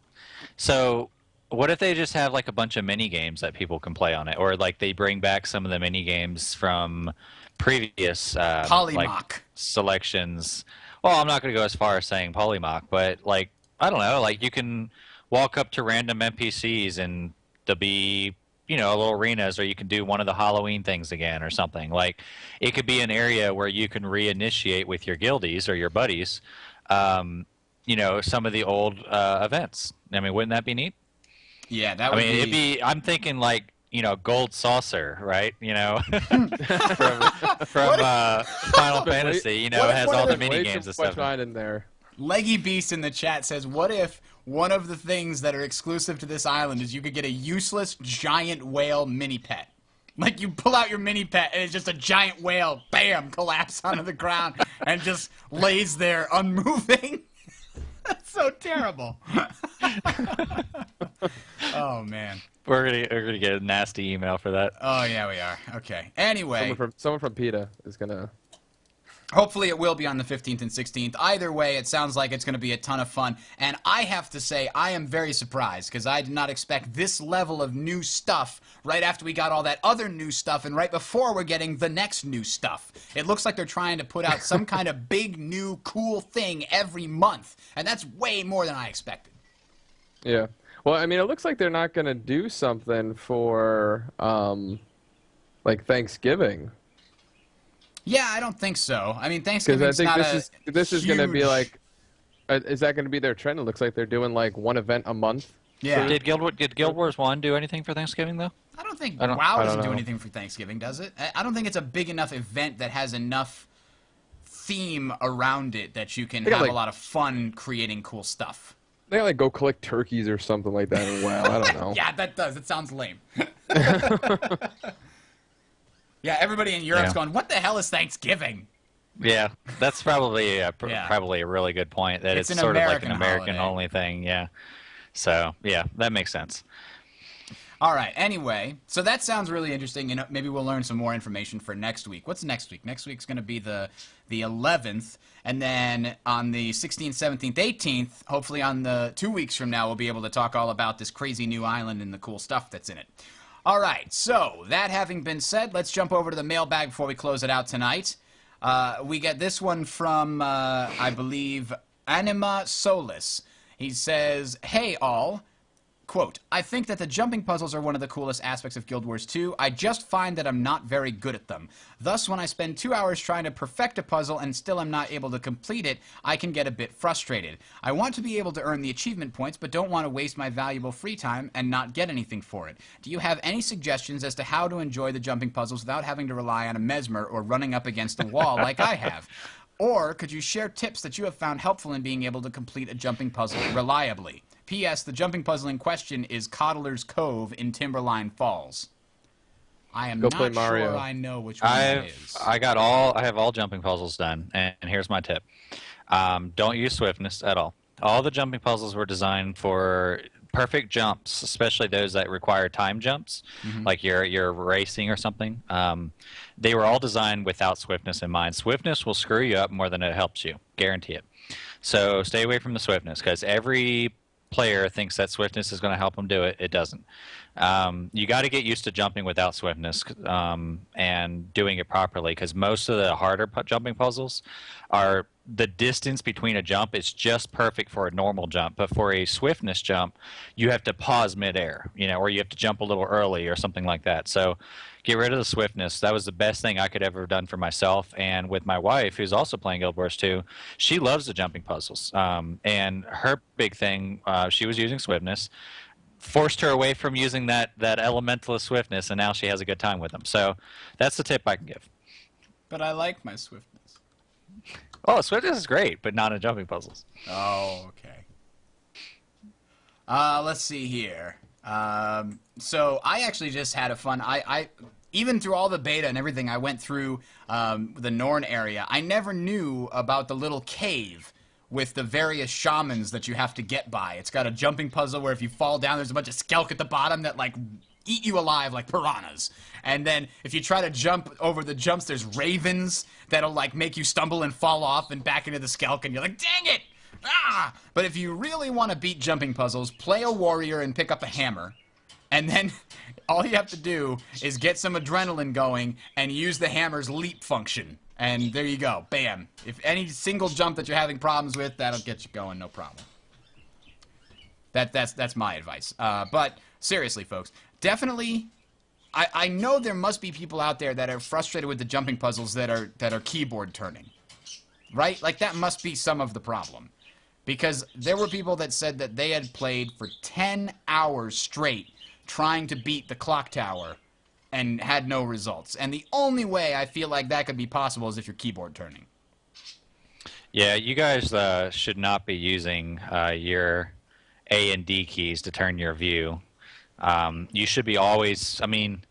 So what if they just have like a bunch of mini games that people can play on it, or like they bring back some of the mini games from previous like selections? Well, I'm not going to go as far as saying polymock, but like I don't know, like you can walk up to random NPCs and there'll be little arenas, or you can do one of the Halloween things again or something. Like it could be an area where you can reinitiate with your guildies or your buddies. Some of the old events. I mean, wouldn't that be neat? Yeah, that would be... it'd be... I'm thinking like, Gold Saucer, right? From Final Fantasy, it has all the mini games and stuff. In there. Leggy Beast in the chat says, what if one of the things that are exclusive to this island is you could get a useless giant whale mini pet. Like, you pull out your mini pet, and it's just a giant whale, bam, collapse onto the ground, and just lays there unmoving. That's so terrible. Oh, man. We're gonna get a nasty email for that. Oh, yeah, we are. Okay. Anyway. Someone from PETA is gonna... Hopefully it will be on the 15th and 16th. Either way, it sounds like it's going to be a ton of fun. And I have to say, I am very surprised, because I did not expect this level of new stuff right after we got all that other new stuff and right before we're getting the next new stuff. It looks like they're trying to put out some kind of big, new, cool thing every month. And that's way more than I expected. Yeah. Well, I mean, it looks like they're not going to do something for, like, Thanksgiving. Yeah, I don't think so. I mean, Thanksgiving's because I not think this is going to be huge- like, is that going to be their trend? It looks like they're doing like one event a month. Yeah. Did Guild Wars 1 do anything for Thanksgiving though? I don't think I don't WoW doesn't do know. anything for Thanksgiving, does it? I don't think it's a big enough event that has enough theme around it that you can They got, have like- a lot of fun creating cool stuff. They like go collect turkeys or something like that in WoW. I don't know. Yeah, that does. It sounds lame. Yeah, everybody in Europe's Yeah. going, what the hell is Thanksgiving? Yeah, that's probably Yeah. probably a really good point. That It's it's, an sort of like American an American holiday. only thing. Yeah. So yeah, that makes sense. All right, anyway, so that sounds really interesting, and maybe we'll learn some more information for next week. What's next week? Next week's going to be the 11th, and then on the 16th, 17th, 18th, hopefully on the 2 weeks from now, we'll be able to talk all about this crazy new island and the cool stuff that's in it. All right, so that having been said, let's jump over to the mailbag before we close it out tonight. We get this one from, I believe, Anima Solis. He says, hey all, quote, I think that the jumping puzzles are one of the coolest aspects of Guild Wars 2. I just find that I'm not very good at them. Thus, when I spend 2 hours trying to perfect a puzzle and still am not able to complete it, I can get a bit frustrated. I want to be able to earn the achievement points, but don't want to waste my valuable free time and not get anything for it. Do you have any suggestions as to how to enjoy the jumping puzzles without having to rely on a mesmer or running up against a wall like I have? Or could you share tips that you have found helpful in being able to complete a jumping puzzle reliably? P.S. The jumping puzzle in question is Coddler's Cove in Timberline Falls. I am Go not play sure Mario. I know which one it is. I have all jumping puzzles done, and here's my tip: don't use swiftness at all. All the jumping puzzles were designed for perfect jumps, especially those that require time jumps, like you're racing or something. They were all designed without swiftness in mind. Swiftness will screw you up more than it helps you, guarantee it. So stay away from the swiftness, because every player thinks that swiftness is going to help them do it. It doesn't. You got to get used to jumping without swiftness and doing it properly, because most of the harder jumping puzzles are the distance between a jump is just perfect for a normal jump, but for a swiftness jump, you have to pause midair, or you have to jump a little early or something like that. So get rid of the swiftness. That was the best thing I could ever have done for myself. And with my wife, who's also playing Guild Wars 2, she loves the jumping puzzles. And her big thing, she was using swiftness, forced her away from using that elementalist swiftness, and now she has a good time with them. So that's the tip I can give. But I like my swiftness. Oh, swiftness is great, but not in jumping puzzles. Oh, okay. Let's see here. So I actually just had a fun. I even through all the beta and everything, I went through the Norn area. I never knew about the little cave with the various shamans that you have to get by. It's got a jumping puzzle where if you fall down, there's a bunch of skelk at the bottom that like eat you alive like piranhas. And then if you try to jump over the jumps, there's ravens that'll like make you stumble and fall off and back into the skelk, and you're like, dang it! Ah! But if you really want to beat jumping puzzles, play a warrior and pick up a hammer. And then all you have to do is get some adrenaline going and use the hammer's leap function. And there you go. Bam. If any single jump that you're having problems with, that'll get you going, no problem. That's my advice. But seriously, folks, definitely, I know there must be people out there that are frustrated with the jumping puzzles that are keyboard turning, right? Like that must be some of the problem, because there were people that said that they had played for 10 hours straight trying to beat the clock tower and had no results. And the only way I feel like that could be possible is if you're keyboard turning. Yeah, you guys should not be using your A and D keys to turn your view. You should be always. I mean,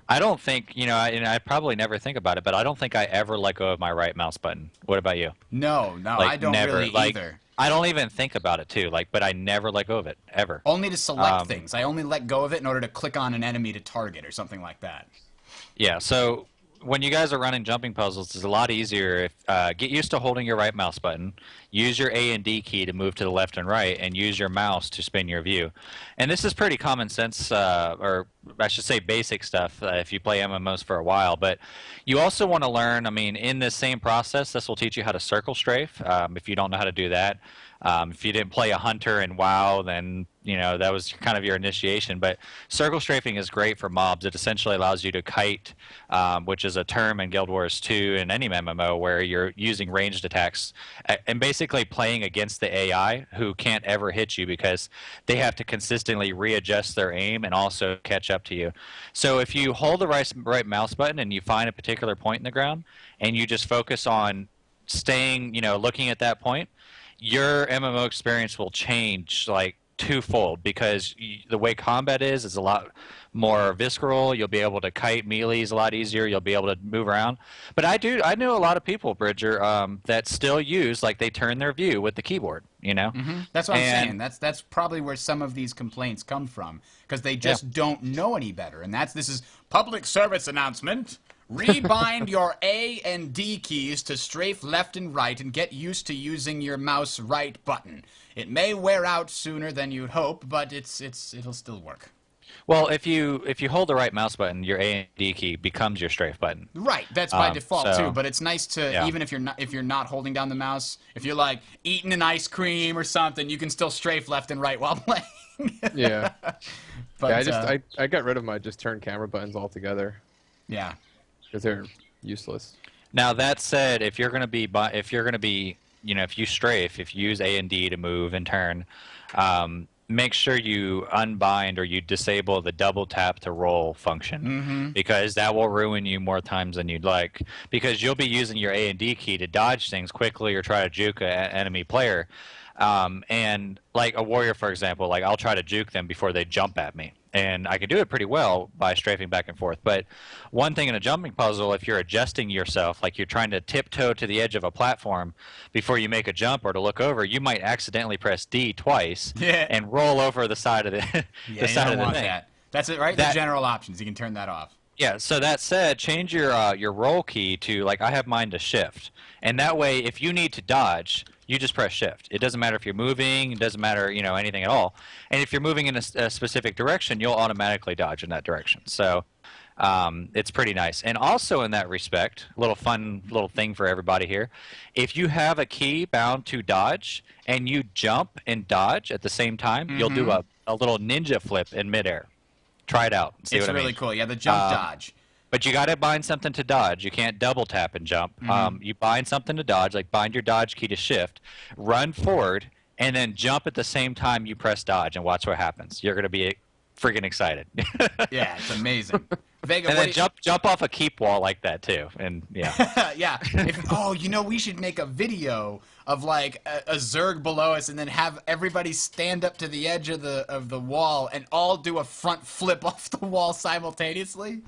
I don't think and I probably never think about it, but I don't think I ever let go of my right mouse button. What about you? No, Like I don't never. really Like either. I don't even think about it too. Like, but I never let go of it ever. Only to select things. I only let go of it in order to click on an enemy to target or something like that. Yeah. So when you guys are running jumping puzzles, it's a lot easier if get used to holding your right mouse button, use your A and D key to move to the left and right, and use your mouse to spin your view. And this is pretty common sense, or I should say basic stuff if you play MMOs for a while. But you also want to learn, I mean, in this same process, this will teach you how to circle strafe if you don't know how to do that. If you didn't play a hunter in WoW, then that was kind of your initiation. But circle strafing is great for mobs. It essentially allows you to kite, which is a term in Guild Wars 2 and any MMO where you're using ranged attacks and basically playing against the AI who can't ever hit you because they have to consistently readjust their aim and also catch up to you. So if you hold the right mouse button and you find a particular point in the ground and you just focus on staying, looking at that point, your MMO experience will change like twofold because the way combat is a lot more visceral. You'll be able to kite melees a lot easier. You'll be able to move around. But I knew a lot of people, Bridger, that still use like they turn their view with the keyboard. Mm-hmm. That's what I'm saying. That's probably where some of these complaints come from because they just don't know any better. And this is public service announcement. Rebind your A and D keys to strafe left and right and get used to using your mouse right button. It may wear out sooner than you'd hope, but it'll still work. Well, if you hold the right mouse button, your A and D key becomes your strafe button. Right, that's by default too. But it's nice to even if you're not holding down the mouse, if you're like eating an ice cream or something, you can still strafe left and right while playing. Yeah. But I got rid of my just turn camera buttons altogether. Yeah. Because they're useless. Now that said, if you strafe, if you use A and D to move and turn, make sure you unbind or you disable the double tap to roll function because that will ruin you more times than you'd like. Because you'll be using your A and D key to dodge things quickly or try to juke an enemy player. And like a warrior, for example, like I'll try to juke them before they jump at me. And I can do it pretty well by strafing back and forth. But one thing in a jumping puzzle, if you're adjusting yourself, like you're trying to tiptoe to the edge of a platform before you make a jump or to look over, you might accidentally press D twice and roll over the side of the, the side of the thing. That's it, right? The general options. You can turn that off. Yeah, so that said, change your roll key to, like, I have mine to shift. And that way, if you need to dodge, you just press shift. It doesn't matter if you're moving. It doesn't matter, anything at all. And if you're moving in a specific direction, you'll automatically dodge in that direction. So it's pretty nice. And also in that respect, fun little thing for everybody here, if you have a key bound to dodge and you jump and dodge at the same time, you'll do a little ninja flip in midair. Try it out. See it's what really I mean. cool. Yeah, the jump dodge. But you got to bind something to dodge. You can't double tap and jump. You bind something to dodge, like bind your dodge key to shift, run forward, and then jump at the same time you press dodge, and watch what happens. You're going to be freaking excited. Yeah, it's amazing. Vega, and then jump off a keep wall like that too, and yeah. Yeah. We should make a video of like a Zerg below us, and then have everybody stand up to the edge of the wall and all do a front flip off the wall simultaneously.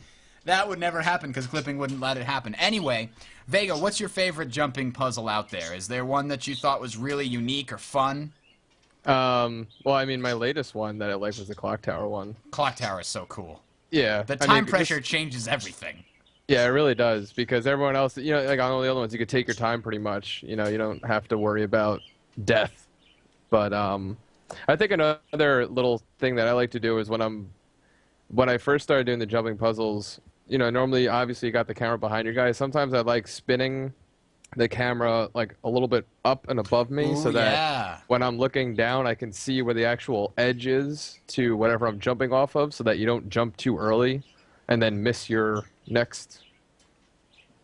That would never happen because clipping wouldn't let it happen. Anyway, Vega, what's your favorite jumping puzzle out there? Is there one that you thought was really unique or fun? Well, I mean, my latest one that I liked was the clock tower one. Clock tower is so cool. Yeah. The time pressure changes everything. Yeah, it really does, because everyone else, like on all the other ones, you could take your time pretty much. You don't have to worry about death. But I think another little thing that I like to do is when I first started doing the jumping puzzles, normally, obviously, you got the camera behind your guys. Sometimes I like spinning the camera like a little bit up and above me so that when I'm looking down, I can see where the actual edge is to whatever I'm jumping off of so that you don't jump too early and then miss your next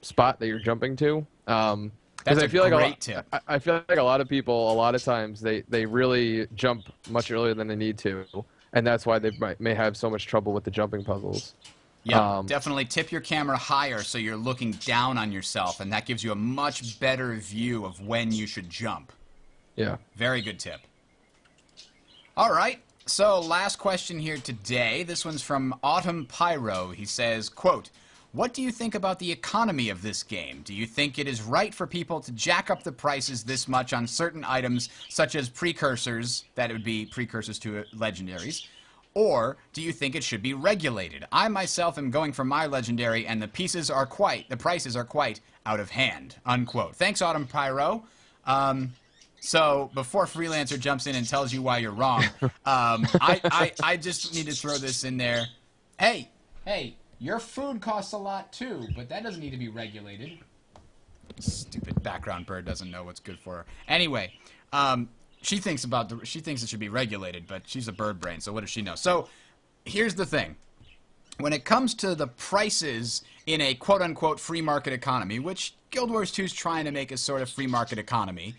spot that you're jumping to. That's a great tip. I feel like a lot of people, a lot of times, they really jump much earlier than they need to, and that's why they may have so much trouble with the jumping puzzles. Yeah, definitely tip your camera higher so you're looking down on yourself, and that gives you a much better view of when you should jump. Yeah. Very good tip. All right. So last question here today. This one's from Autumn Pyro. He says, quote, "What do you think about the economy of this game? Do you think it is right for people to jack up the prices this much on certain items, such as precursors, that it would be precursors to legendaries? Or do you think it should be regulated? I myself am going for my legendary, and the prices are quite out of hand." Unquote. Thanks, Autumn Pyro. So before Freelancer jumps in and tells you why you're wrong, I just need to throw this in there. Hey, your food costs a lot too, but that doesn't need to be regulated. Stupid background bird doesn't know what's good for her. Anyway, she thinks it should be regulated, but she's a bird brain, so what does she know? So here's the thing. When it comes to the prices in a quote-unquote free market economy, which Guild Wars 2 is trying to make a sort of free market economy,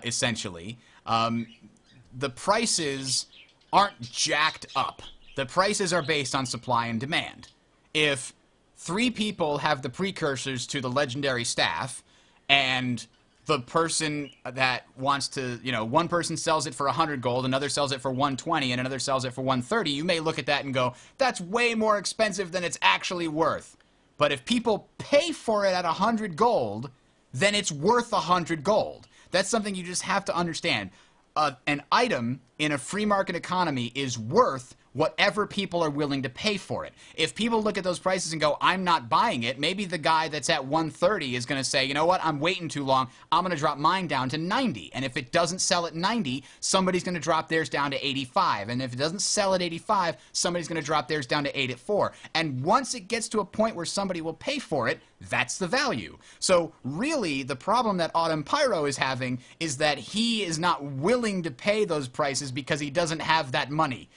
essentially, the prices aren't jacked up. The prices are based on supply and demand. If 3 people have the precursors to the legendary staff, and the person that wants to, one person sells it for 100 gold, another sells it for 120, and another sells it for 130, you may look at that and go, that's way more expensive than it's actually worth. But if people pay for it at 100 gold, then it's worth 100 gold. That's something you just have to understand. An item in a free market economy is worth whatever people are willing to pay for it. If people look at those prices and go, I'm not buying it, maybe the guy that's at 130 is going to say, you know what, I'm waiting too long, I'm going to drop mine down to 90. And if it doesn't sell at 90, somebody's going to drop theirs down to 85. And if it doesn't sell at 85, somebody's going to drop theirs down to 84. And once it gets to a point where somebody will pay for it, that's the value. So really, the problem that Autumn Pyro is having is that he is not willing to pay those prices because he doesn't have that money.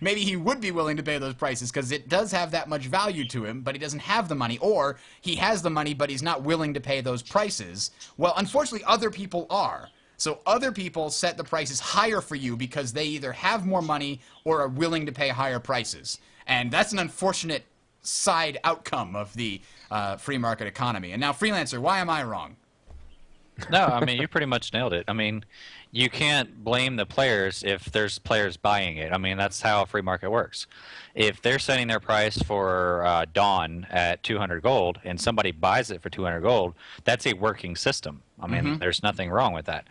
Maybe he would be willing to pay those prices because it does have that much value to him, but he doesn't have the money, or he has the money but he's not willing to pay those prices. Well, unfortunately, other people are. So other people set the prices higher for you because they either have more money or are willing to pay higher prices. And that's an unfortunate side outcome of the free market economy. And now, Freelancer, why am I wrong? No, I mean, you pretty much nailed it. I mean, you can't blame the players if there's players buying it. I mean, that's how a free market works. If they're setting their price for Dawn at 200 gold and somebody buys it for 200 gold, that's a working system. I mean, there's nothing wrong with that.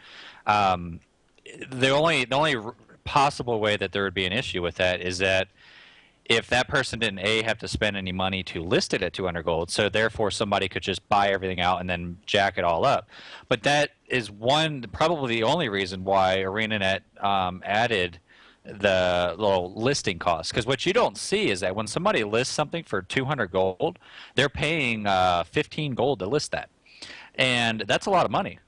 The only possible way that there would be an issue with that is that if that person didn't have to spend any money to list it at 200 gold, so therefore somebody could just buy everything out and then jack it all up. But that is probably the only reason why ArenaNet added the little listing costs. Because what you don't see is that when somebody lists something for 200 gold, they're paying 15 gold to list that. And that's a lot of money.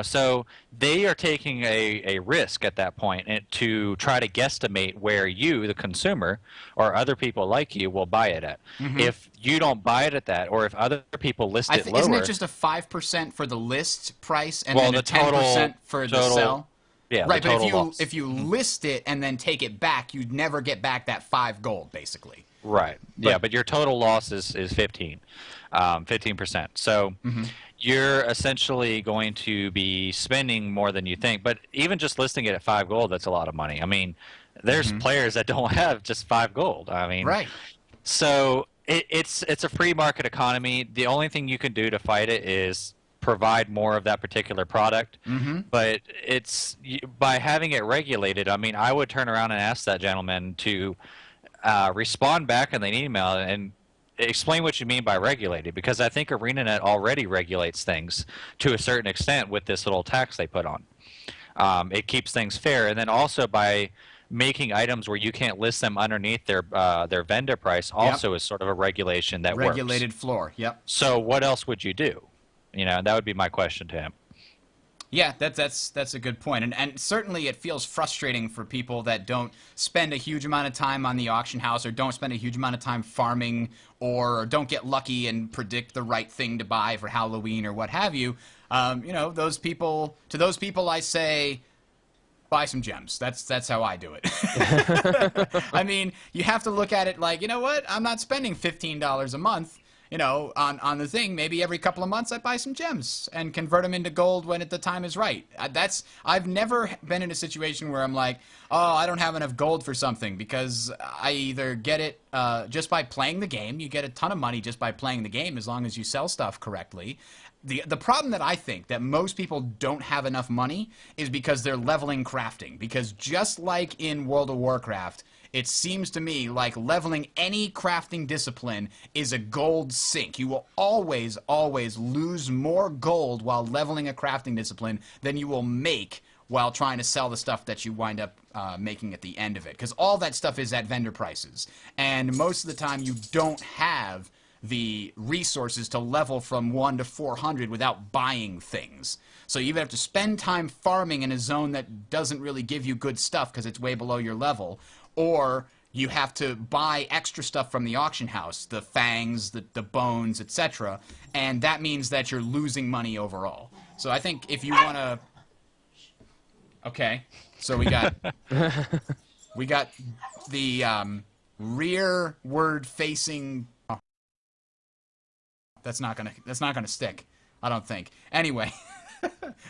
So they are taking a risk at that point to try to guesstimate where you, the consumer, or other people like you will buy it at. If you don't buy it at that, or if other people list it lower... Isn't it just a 5% for the list price and then a 10% for the sell? Yeah, right, but if you list it and then take it back, you'd never get back that 5 gold, basically. Right. But your total loss is 15%. So... you're essentially going to be spending more than you think. But even just listing it at 5 gold, that's a lot of money. I mean, there's players that don't have just 5 gold. I mean, right. So it's a free market economy. The only thing you can do to fight it is provide more of that particular product. But it's by having it regulated. I mean, I would turn around and ask that gentleman to respond back in an email and explain what you mean by regulated, because I think ArenaNet already regulates things to a certain extent with this little tax they put on. It keeps things fair, and then also by making items where you can't list them underneath their vendor price also is sort of a regulation that works. Regulated floor, yep. So what else would you do? That would be my question to him. Yeah, that's a good point. And certainly it feels frustrating for people that don't spend a huge amount of time on the auction house, or don't spend a huge amount of time farming, or don't get lucky and predict the right thing to buy for Halloween or what have you. Those people I say, buy some gems. That's how I do it. I mean, you have to look at it like, you know what? I'm not spending $15 a month. you know, on the thing, maybe every couple of months I buy some gems and convert them into gold when the time is right. I've never been in a situation where I'm like, oh, I don't have enough gold for something, because I either get it just by playing the game. You get a ton of money just by playing the game as long as you sell stuff correctly. The problem that I think that most people don't have enough money is because they're leveling crafting. Because just like in World of Warcraft, it seems to me like leveling any crafting discipline is a gold sink. You will always, always lose more gold while leveling a crafting discipline than you will make while trying to sell the stuff that you wind up making at the end of it. Because all that stuff is at vendor prices. And most of the time you don't have the resources to level from 1 to 400 without buying things. So you either have to spend time farming in a zone that doesn't really give you good stuff because it's way below your level, or you have to buy extra stuff from the auction house, the fangs, the bones, etc., and that means that you're losing money overall. So I think if you want to... Okay, so we got the rearward facing... That's not gonna stick, I don't think. Anyway,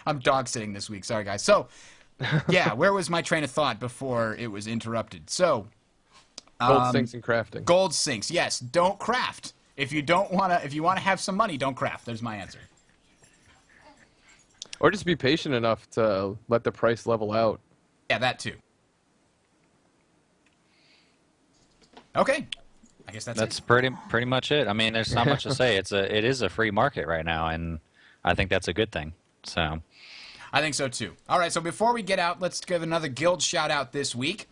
I'm dog sitting this week. Sorry, guys. So, yeah, where was my train of thought before it was interrupted? So, Gold sinks and crafting. Gold sinks. Yes, don't craft. If you wanna have some money, don't craft. There's my answer. Or just be patient enough to let the price level out. Yeah, that too. Okay. I guess that's pretty much it. I mean, there's not much to say. It is a free market right now, and I think that's a good thing. So, I think so too. All right, so before we get out, let's give another guild shout out this week.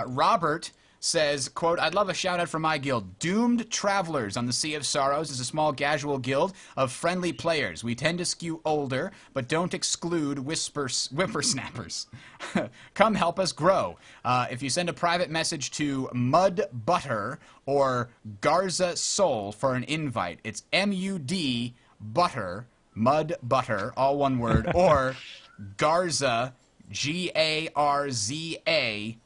Robert says, quote, "I'd love a shout out from my guild. Doomed Travelers on the Sea of Sorrows is a small casual guild of friendly players. We tend to skew older, but don't exclude whippersnappers. Come help us grow. If you send a private message to Mud Butter or Garza Soul for an invite, it's MUD Butter, Mud Butter, all one word, or Garza, Garza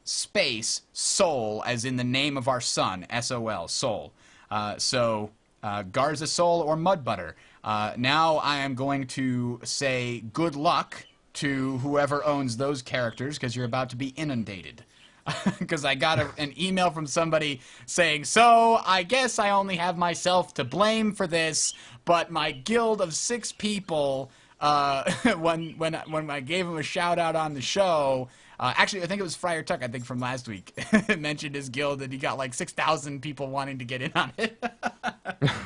space Soul, as in the name of our son, SOL, Soul. So Garza Soul or Mud Butter. Now I am going to say good luck to whoever owns those characters, because you're about to be inundated. Because I got an email from somebody saying, so I guess I only have myself to blame for this, but my guild of 6 people... when I gave him a shout out on the show, actually I think it was Friar Tuck, I think from last week, mentioned his guild and he got like 6,000 people wanting to get in on it.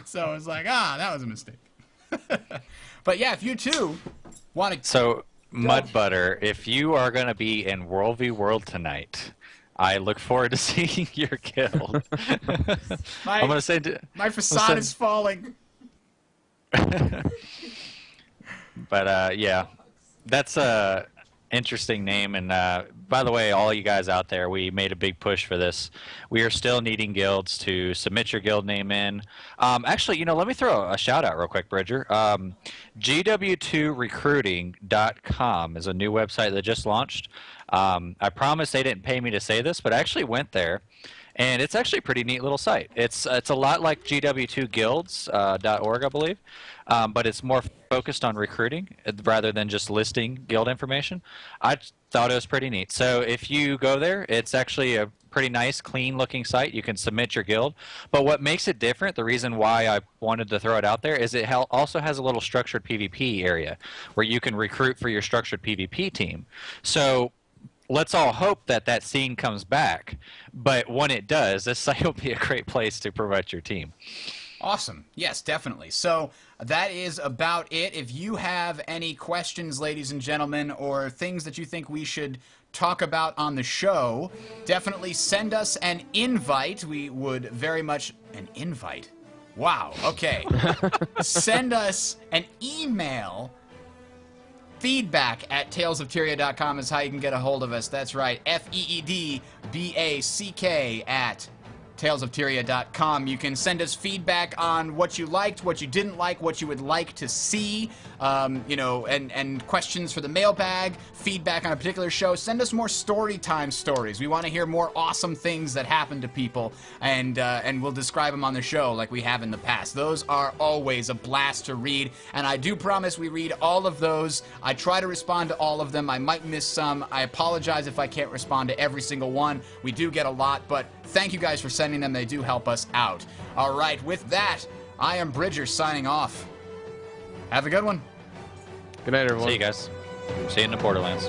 So I was like, that was a mistake. But yeah, if you too want to... So, Mud Butter, if you are going to be in World v World tonight, I look forward to seeing your guild. I'm going to say... My facade is falling. But yeah, that's a interesting name. And by the way, all you guys out there, we made a big push for this. We are still needing guilds to submit your guild name in. Actually, let me throw a shout out real quick, Bridger. GW2recruiting.com is a new website that just launched. I promise they didn't pay me to say this, but I actually went there. And it's actually a pretty neat little site. It's a lot like GW2guilds.org, I believe, but it's more focused on recruiting rather than just listing guild information. I thought it was pretty neat. So if you go there, it's actually a pretty nice, clean-looking site. You can submit your guild. But what makes it different, the reason why I wanted to throw it out there, is it also has a little structured PvP area where you can recruit for your structured PvP team. So let's all hope that scene comes back. But when it does, this site will be a great place to promote your team. Awesome. Yes, definitely. So that is about it. If you have any questions, ladies and gentlemen, or things that you think we should talk about on the show, definitely send us an invite. We would very much... An invite? Wow. Okay. Send us an email. Feedback@talesoftyria.com is how you can get a hold of us. That's right. FEEDBACK talesoftyria.com. You can send us feedback on what you liked, what you didn't like, what you would like to see, you know, and questions for the mailbag, feedback on a particular show. Send us more StoryTime stories. We want to hear more awesome things that happen to people, and we'll describe them on the show like we have in the past. Those are always a blast to read, and I do promise we read all of those. I try to respond to all of them. I might miss some. I apologize if I can't respond to every single one. We do get a lot, but thank you guys for sending them. They do help us out. All right, with that, I am Bridger signing off. Have a good one. Good night, everyone. See you guys. See you in the Borderlands.